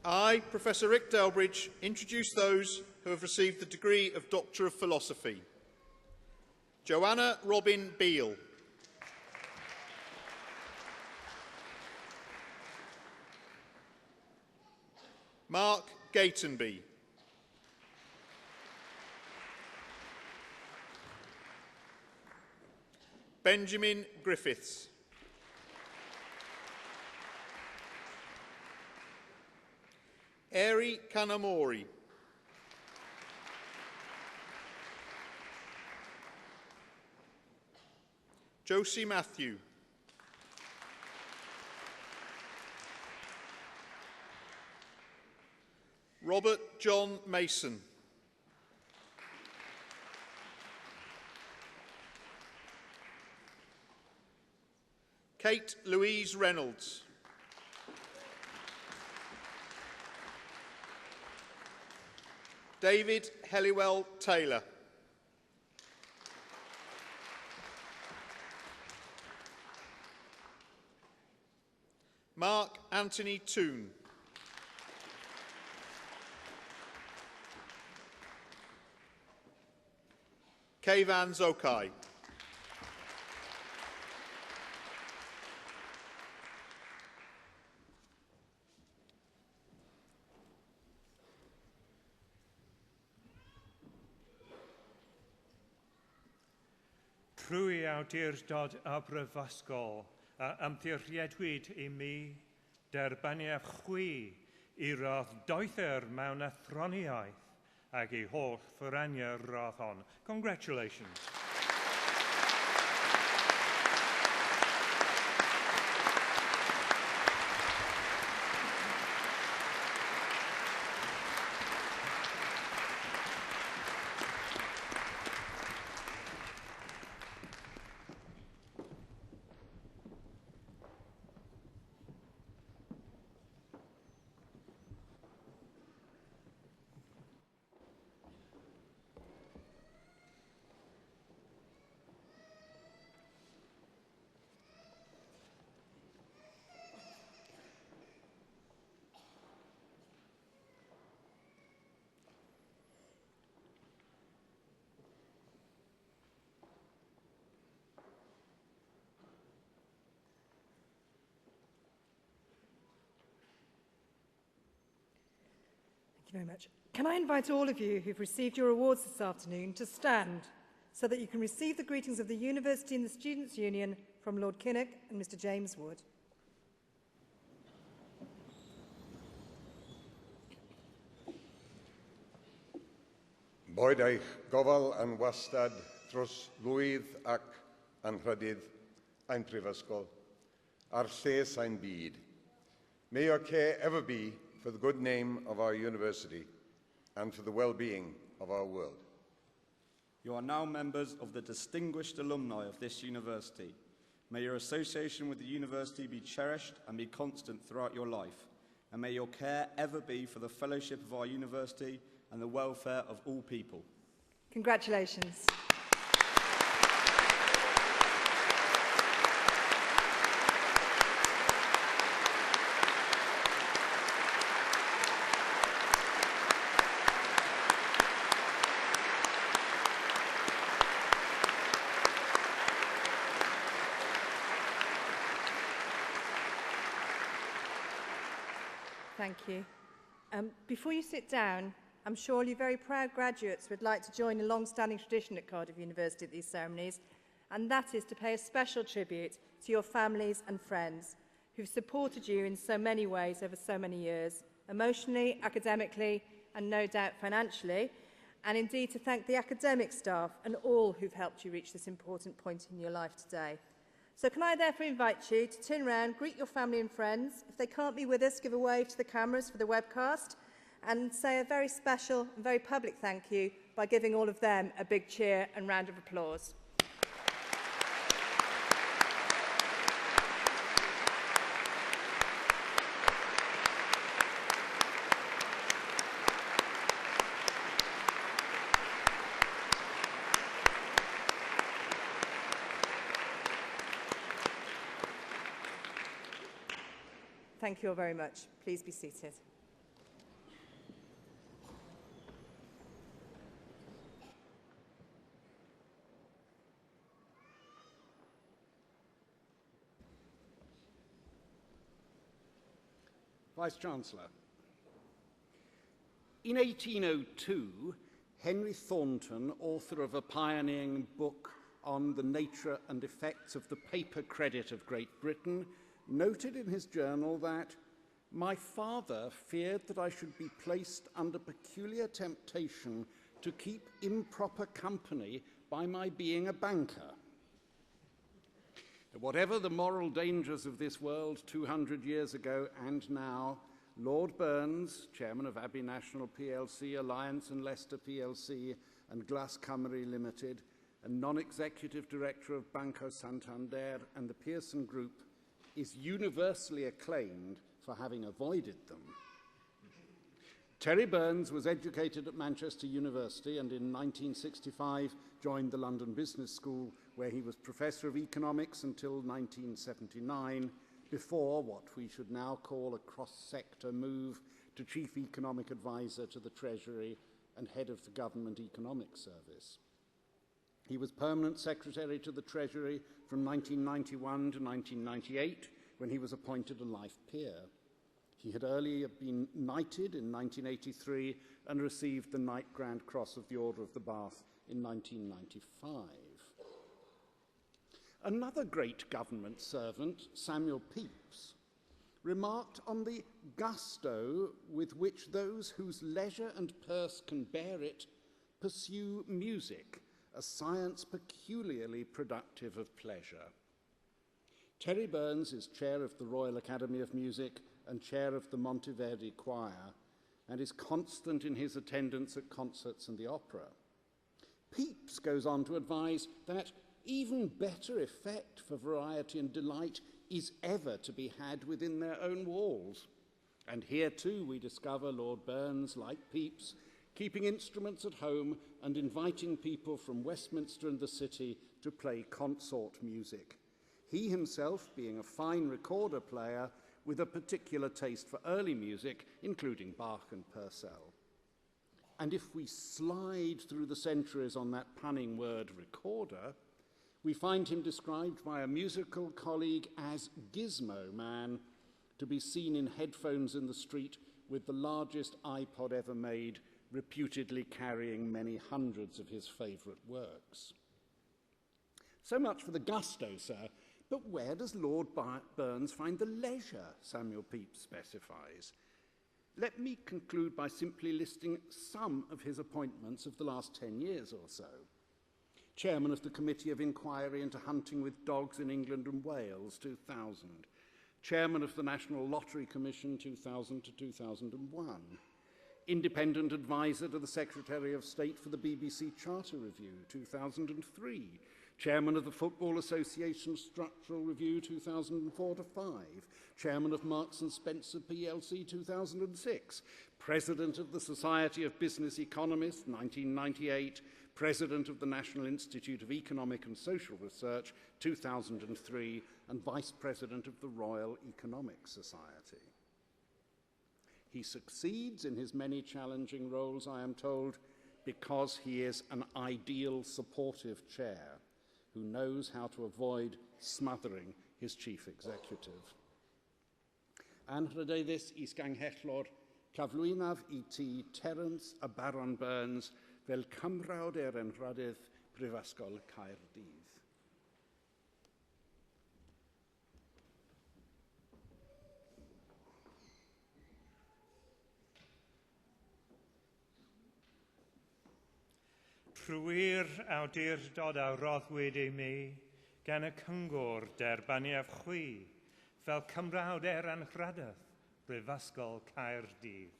I, Professor Rick Delbridge, introduce those who have received the degree of Doctor of Philosophy. Joanna Robin Beale. Mark Gatenby. Benjamin Griffiths. Eri Kanamori. Josie Matthew. Robert John Mason. Kate Louise Reynolds. David Helliwell Taylor. Mark Anthony Toon. Kayvan Zokai. Trwy awdurdod a brifysgol a ymddiriedwyd I mi, derbaniaf chwi I radd doether mewn athroniaeth ag I holl ffyrania radd hon. Congratulations. Thank you very much. Can I invite all of you who've received your awards this afternoon to stand so that you can receive the greetings of the University and the Students' Union from Lord Kinnock and Mr James Wood. Boed eich gofal yn wastad dros lwydd ac anrhydydd ein prifysgol, a'r lles ein byd. May your care ever be for the good name of our university and for the well-being of our world. You are now members of the distinguished alumni of this university. May your association with the university be cherished and be constant throughout your life, and may your care ever be for the fellowship of our university and the welfare of all people. Congratulations. Thank you. Before you sit down, I'm sure you very proud graduates would like to join a long-standing tradition at Cardiff University at these ceremonies, and that is to pay a special tribute to your families and friends who've supported you in so many ways over so many years, emotionally, academically, and no doubt financially, and indeed to thank the academic staff and all who've helped you reach this important point in your life today. So can I therefore invite you to turn around, greet your family and friends. If they can't be with us, give a wave to the cameras for the webcast and say a very special and very public thank you by giving all of them a big cheer and round of applause. Thank you all very much. Please be seated. Vice-Chancellor. In 1802, Henry Thornton, author of a pioneering book on the nature and effects of the paper credit of Great Britain, noted in his journal that my father feared that I should be placed under peculiar temptation to keep improper company by my being a banker. Whatever the moral dangers of this world 200 years ago and now, Lord Burns, chairman of Abbey National plc, Alliance and Leicester plc, and Glass Cymru Limited, and non-executive director of Banco Santander and the Pearson Group, is universally acclaimed for having avoided them. Terry Burns was educated at Manchester University and in 1965 joined the London Business School, where he was Professor of Economics until 1979, before what we should now call a cross-sector move to Chief Economic Advisor to the Treasury and Head of the Government Economic Service. He was Permanent Secretary to the Treasury from 1991 to 1998, when he was appointed a life peer. He had earlier been knighted in 1983 and received the Knight Grand Cross of the Order of the Bath in 1995. Another great government servant, Samuel Pepys, remarked on the gusto with which those whose leisure and purse can bear it pursue music, a science peculiarly productive of pleasure. Terry Burns is chair of the Royal Academy of Music and chair of the Monteverdi Choir, and is constant in his attendance at concerts and the opera. Pepys goes on to advise that even better effect for variety and delight is ever to be had within their own walls. And here too we discover Lord Burns, like Pepys, keeping instruments at home and inviting people from Westminster and the city to play consort music. He himself being a fine recorder player with a particular taste for early music, including Bach and Purcell. And if we slide through the centuries on that punning word recorder, we find him described by a musical colleague as Gizmo Man, to be seen in headphones in the street with the largest iPod ever made, reputedly carrying many hundreds of his favourite works. So much for the gusto, sir, but where does Lord Burns find the leisure, Samuel Pepys specifies? Let me conclude by simply listing some of his appointments of the last 10 years or so. Chairman of the Committee of Inquiry into Hunting with Dogs in England and Wales, 2000. Chairman of the National Lottery Commission, 2000 to 2001. Independent advisor to the Secretary of State for the BBC Charter Review, 2003. Chairman of the Football Association Structural Review, 2004 to 5. Chairman of Marks and Spencer plc, 2006. President of the Society of Business Economists, 1998. President of the National Institute of Economic and Social Research, 2003, and Vice President of the Royal Economic Society. He succeeds in his many challenging roles, I am told, because he is an ideal supportive chair who knows how to avoid smothering his chief executive. Anrhydedus is ganghellor, cyflwynaf I ti Terence a Baron Burns fel cymrawd enrhydydd Prifysgol Caerdydd. Trwy'r awdurdod a roddwyd ei mi, gan y cyngor derbaniaf chwi, fel cymrawd anrhydydd Prifysgol Caerdydd.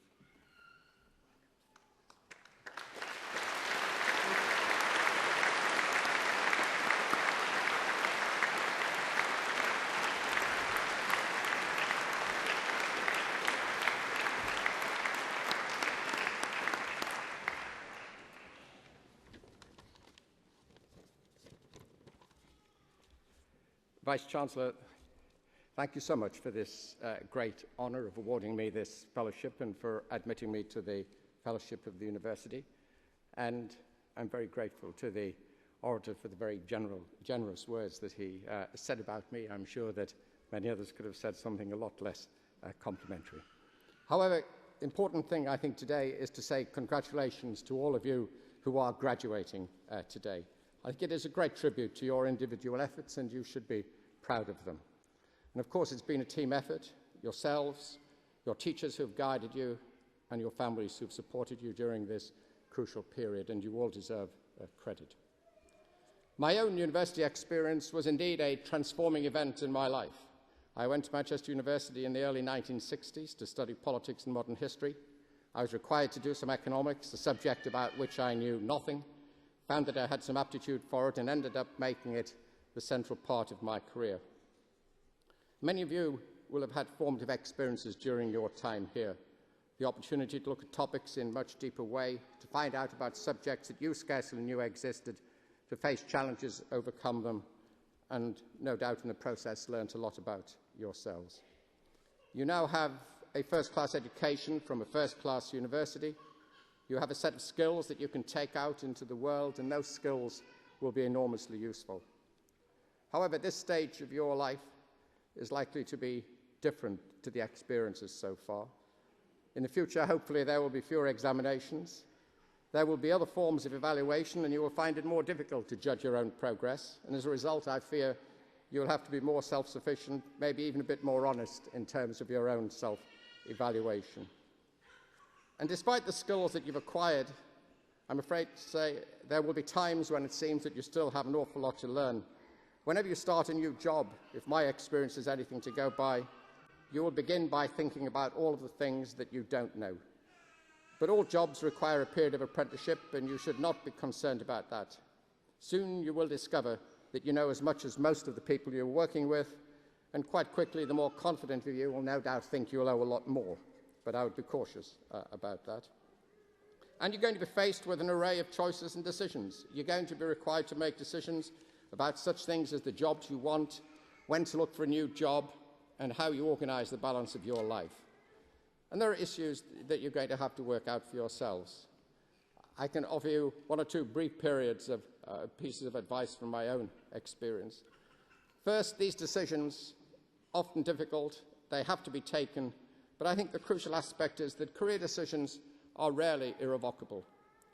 Vice-Chancellor, thank you so much for this great honour of awarding me this fellowship and for admitting me to the fellowship of the university. And I'm very grateful to the orator for the very generous words that he said about me. I'm sure that many others could have said something a lot less complimentary. However, important thing I think today is to say congratulations to all of you who are graduating today. I think it is a great tribute to your individual efforts, and you should be proud of them. And of course, it's been a team effort. Yourselves, your teachers who have guided you, and your families who have supported you during this crucial period, and you all deserve credit. My own university experience was indeed a transforming event in my life. I went to Manchester University in the early 1960s to study politics and modern history. I was required to do some economics, a subject about which I knew nothing, found that I had some aptitude for it, and ended up making it the central part of my career. Many of you will have had formative experiences during your time here. The opportunity to look at topics in a much deeper way, to find out about subjects that you scarcely knew existed, to face challenges, overcome them, and no doubt in the process learnt a lot about yourselves. You now have a first-class education from a first-class university. You have a set of skills that you can take out into the world, and those skills will be enormously useful. However, this stage of your life is likely to be different to the experiences so far. In the future, hopefully, there will be fewer examinations. There will be other forms of evaluation, and you will find it more difficult to judge your own progress. And as a result, I fear you'll have to be more self-sufficient, maybe even a bit more honest in terms of your own self-evaluation. And despite the skills that you've acquired, I'm afraid to say there will be times when it seems that you still have an awful lot to learn. Whenever you start a new job, if my experience is anything to go by, you will begin by thinking about all of the things that you don't know. But all jobs require a period of apprenticeship, and you should not be concerned about that. Soon you will discover that you know as much as most of the people you're working with, and quite quickly the more confident of you will no doubt think you'll owe a lot more. But I would be cautious about that. And you're going to be faced with an array of choices and decisions. You're going to be required to make decisions about such things as the jobs you want, when to look for a new job, and how you organise the balance of your life. And there are issues that you're going to have to work out for yourselves. I can offer you one or two brief periods of pieces of advice from my own experience. First, these decisions, often difficult, they have to be taken, but I think the crucial aspect is that career decisions are rarely irrevocable.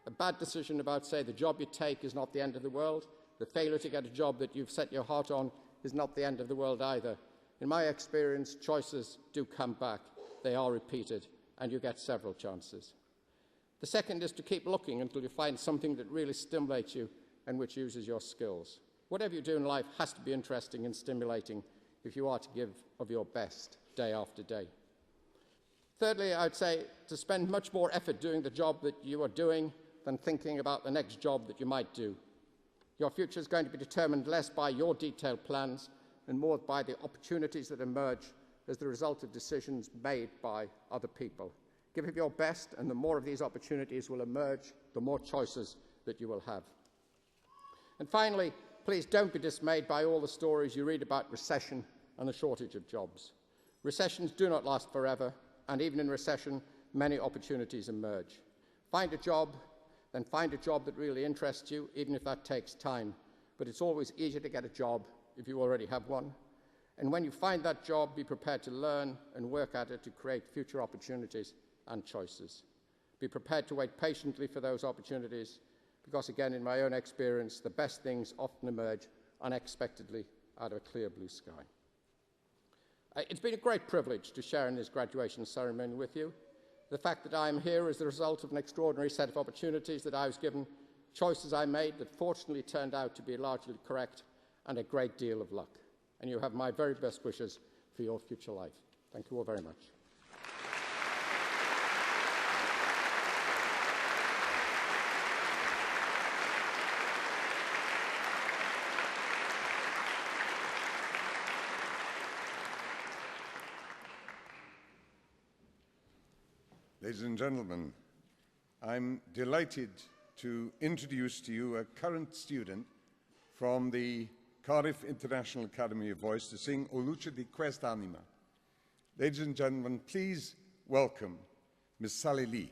A bad decision about, say, the job you take is not the end of the world. The failure to get a job that you've set your heart on is not the end of the world either. In my experience, choices do come back. They are repeated, and you get several chances. The second is to keep looking until you find something that really stimulates you and which uses your skills. Whatever you do in life has to be interesting and stimulating if you are to give of your best day after day. Thirdly, I would say to spend much more effort doing the job that you are doing than thinking about the next job that you might do. Your future is going to be determined less by your detailed plans and more by the opportunities that emerge as the result of decisions made by other people. Give it your best, and the more of these opportunities will emerge, the more choices that you will have. And finally, please don't be dismayed by all the stories you read about recession and the shortage of jobs. Recessions do not last forever, and even in recession, many opportunities emerge. Find a job, then find a job that really interests you, even if that takes time. But it's always easier to get a job if you already have one. And when you find that job, be prepared to learn and work at it to create future opportunities and choices. Be prepared to wait patiently for those opportunities, because again, in my own experience, the best things often emerge unexpectedly out of a clear blue sky. It's been a great privilege to share in this graduation ceremony with you. The fact that I am here is the result of an extraordinary set of opportunities that I was given, choices I made that fortunately turned out to be largely correct, and a great deal of luck. And you have my very best wishes for your future life. Thank you all very much. Ladies and gentlemen, I'm delighted to introduce to you a current student from the Cardiff International Academy of Voice to sing O Luce di Quest'Anima. Ladies and gentlemen, please welcome Miss Sally Lee.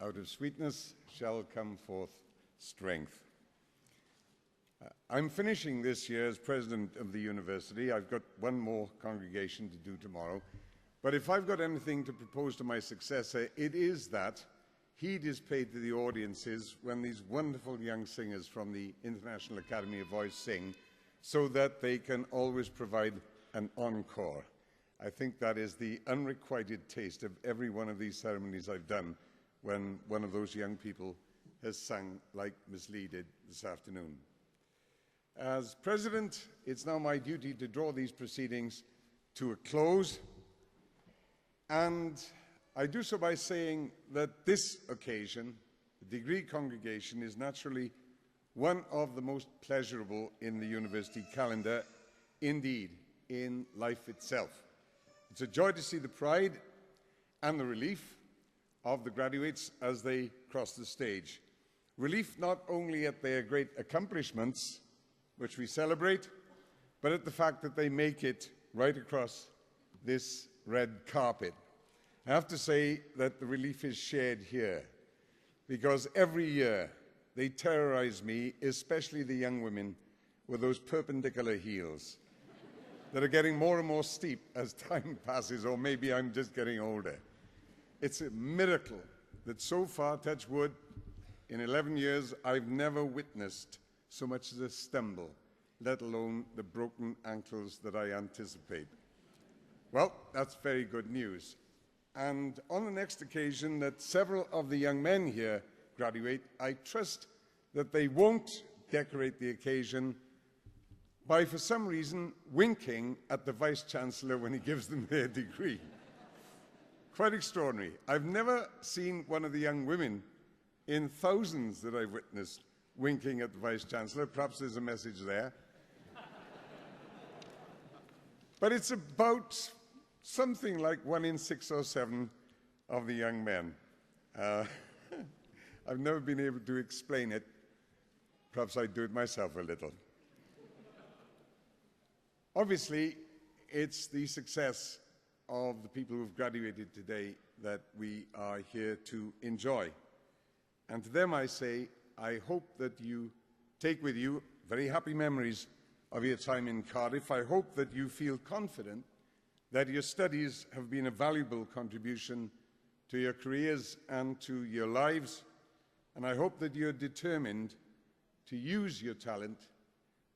Out of sweetness shall come forth strength. I'm finishing this year as president of the university. I've got one more congregation to do tomorrow. But if I've got anything to propose to my successor, it is that heed is paid to the audiences when these wonderful young singers from the International Academy of Voice sing, so that they can always provide an encore. I think that is the unrequited taste of every one of these ceremonies I've done, when one of those young people has sung like Miss Lee did this afternoon. As President, it's now my duty to draw these proceedings to a close, and I do so by saying that this occasion, the degree congregation, is naturally one of the most pleasurable in the university calendar, indeed, in life itself. It's a joy to see the pride and the relief of the graduates as they cross the stage. Relief not only at their great accomplishments, which we celebrate, but at the fact that they make it right across this red carpet. I have to say that the relief is shared here, because every year they terrorize me, especially the young women, with those perpendicular heels that are getting more and more steep as time passes, or maybe I'm just getting older. It's a miracle that so far, touch wood, in 11 years, I've never witnessed so much as a stumble, let alone the broken ankles that I anticipate. Well, that's very good news. And on the next occasion that several of the young men here graduate, I trust that they won't decorate the occasion by, for some reason, winking at the Vice-Chancellor when he gives them their degree. Quite extraordinary. I've never seen one of the young women in thousands that I've witnessed winking at the Vice-Chancellor. Perhaps there's a message there. But it's about something like 1 in 6 or 7 of the young men. I've never been able to explain it. Perhaps I'd do it myself a little. Obviously, it's the success of the people who've graduated today that we are here to enjoy. And to them I say, I hope that you take with you very happy memories of your time in Cardiff. I hope that you feel confident that your studies have been a valuable contribution to your careers and to your lives. And I hope that you're determined to use your talent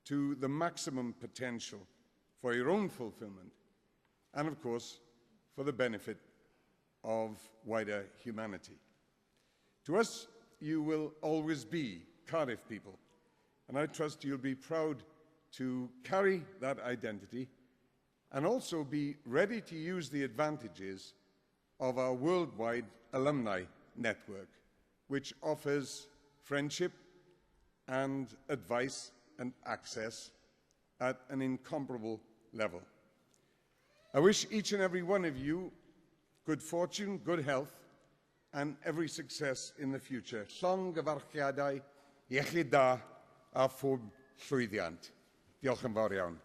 to the maximum potential for your own fulfillment and, of course, for the benefit of wider humanity. To us, you will always be Cardiff people, and I trust you'll be proud to carry that identity and also be ready to use the advantages of our worldwide alumni network, which offers friendship and advice and access at an incomparable level. I wish each and every one of you good fortune, good health, and every success in the future. Llong gyfarchiadau, iechyd da a phob llwyddiant. Diolch yn fawr iawn.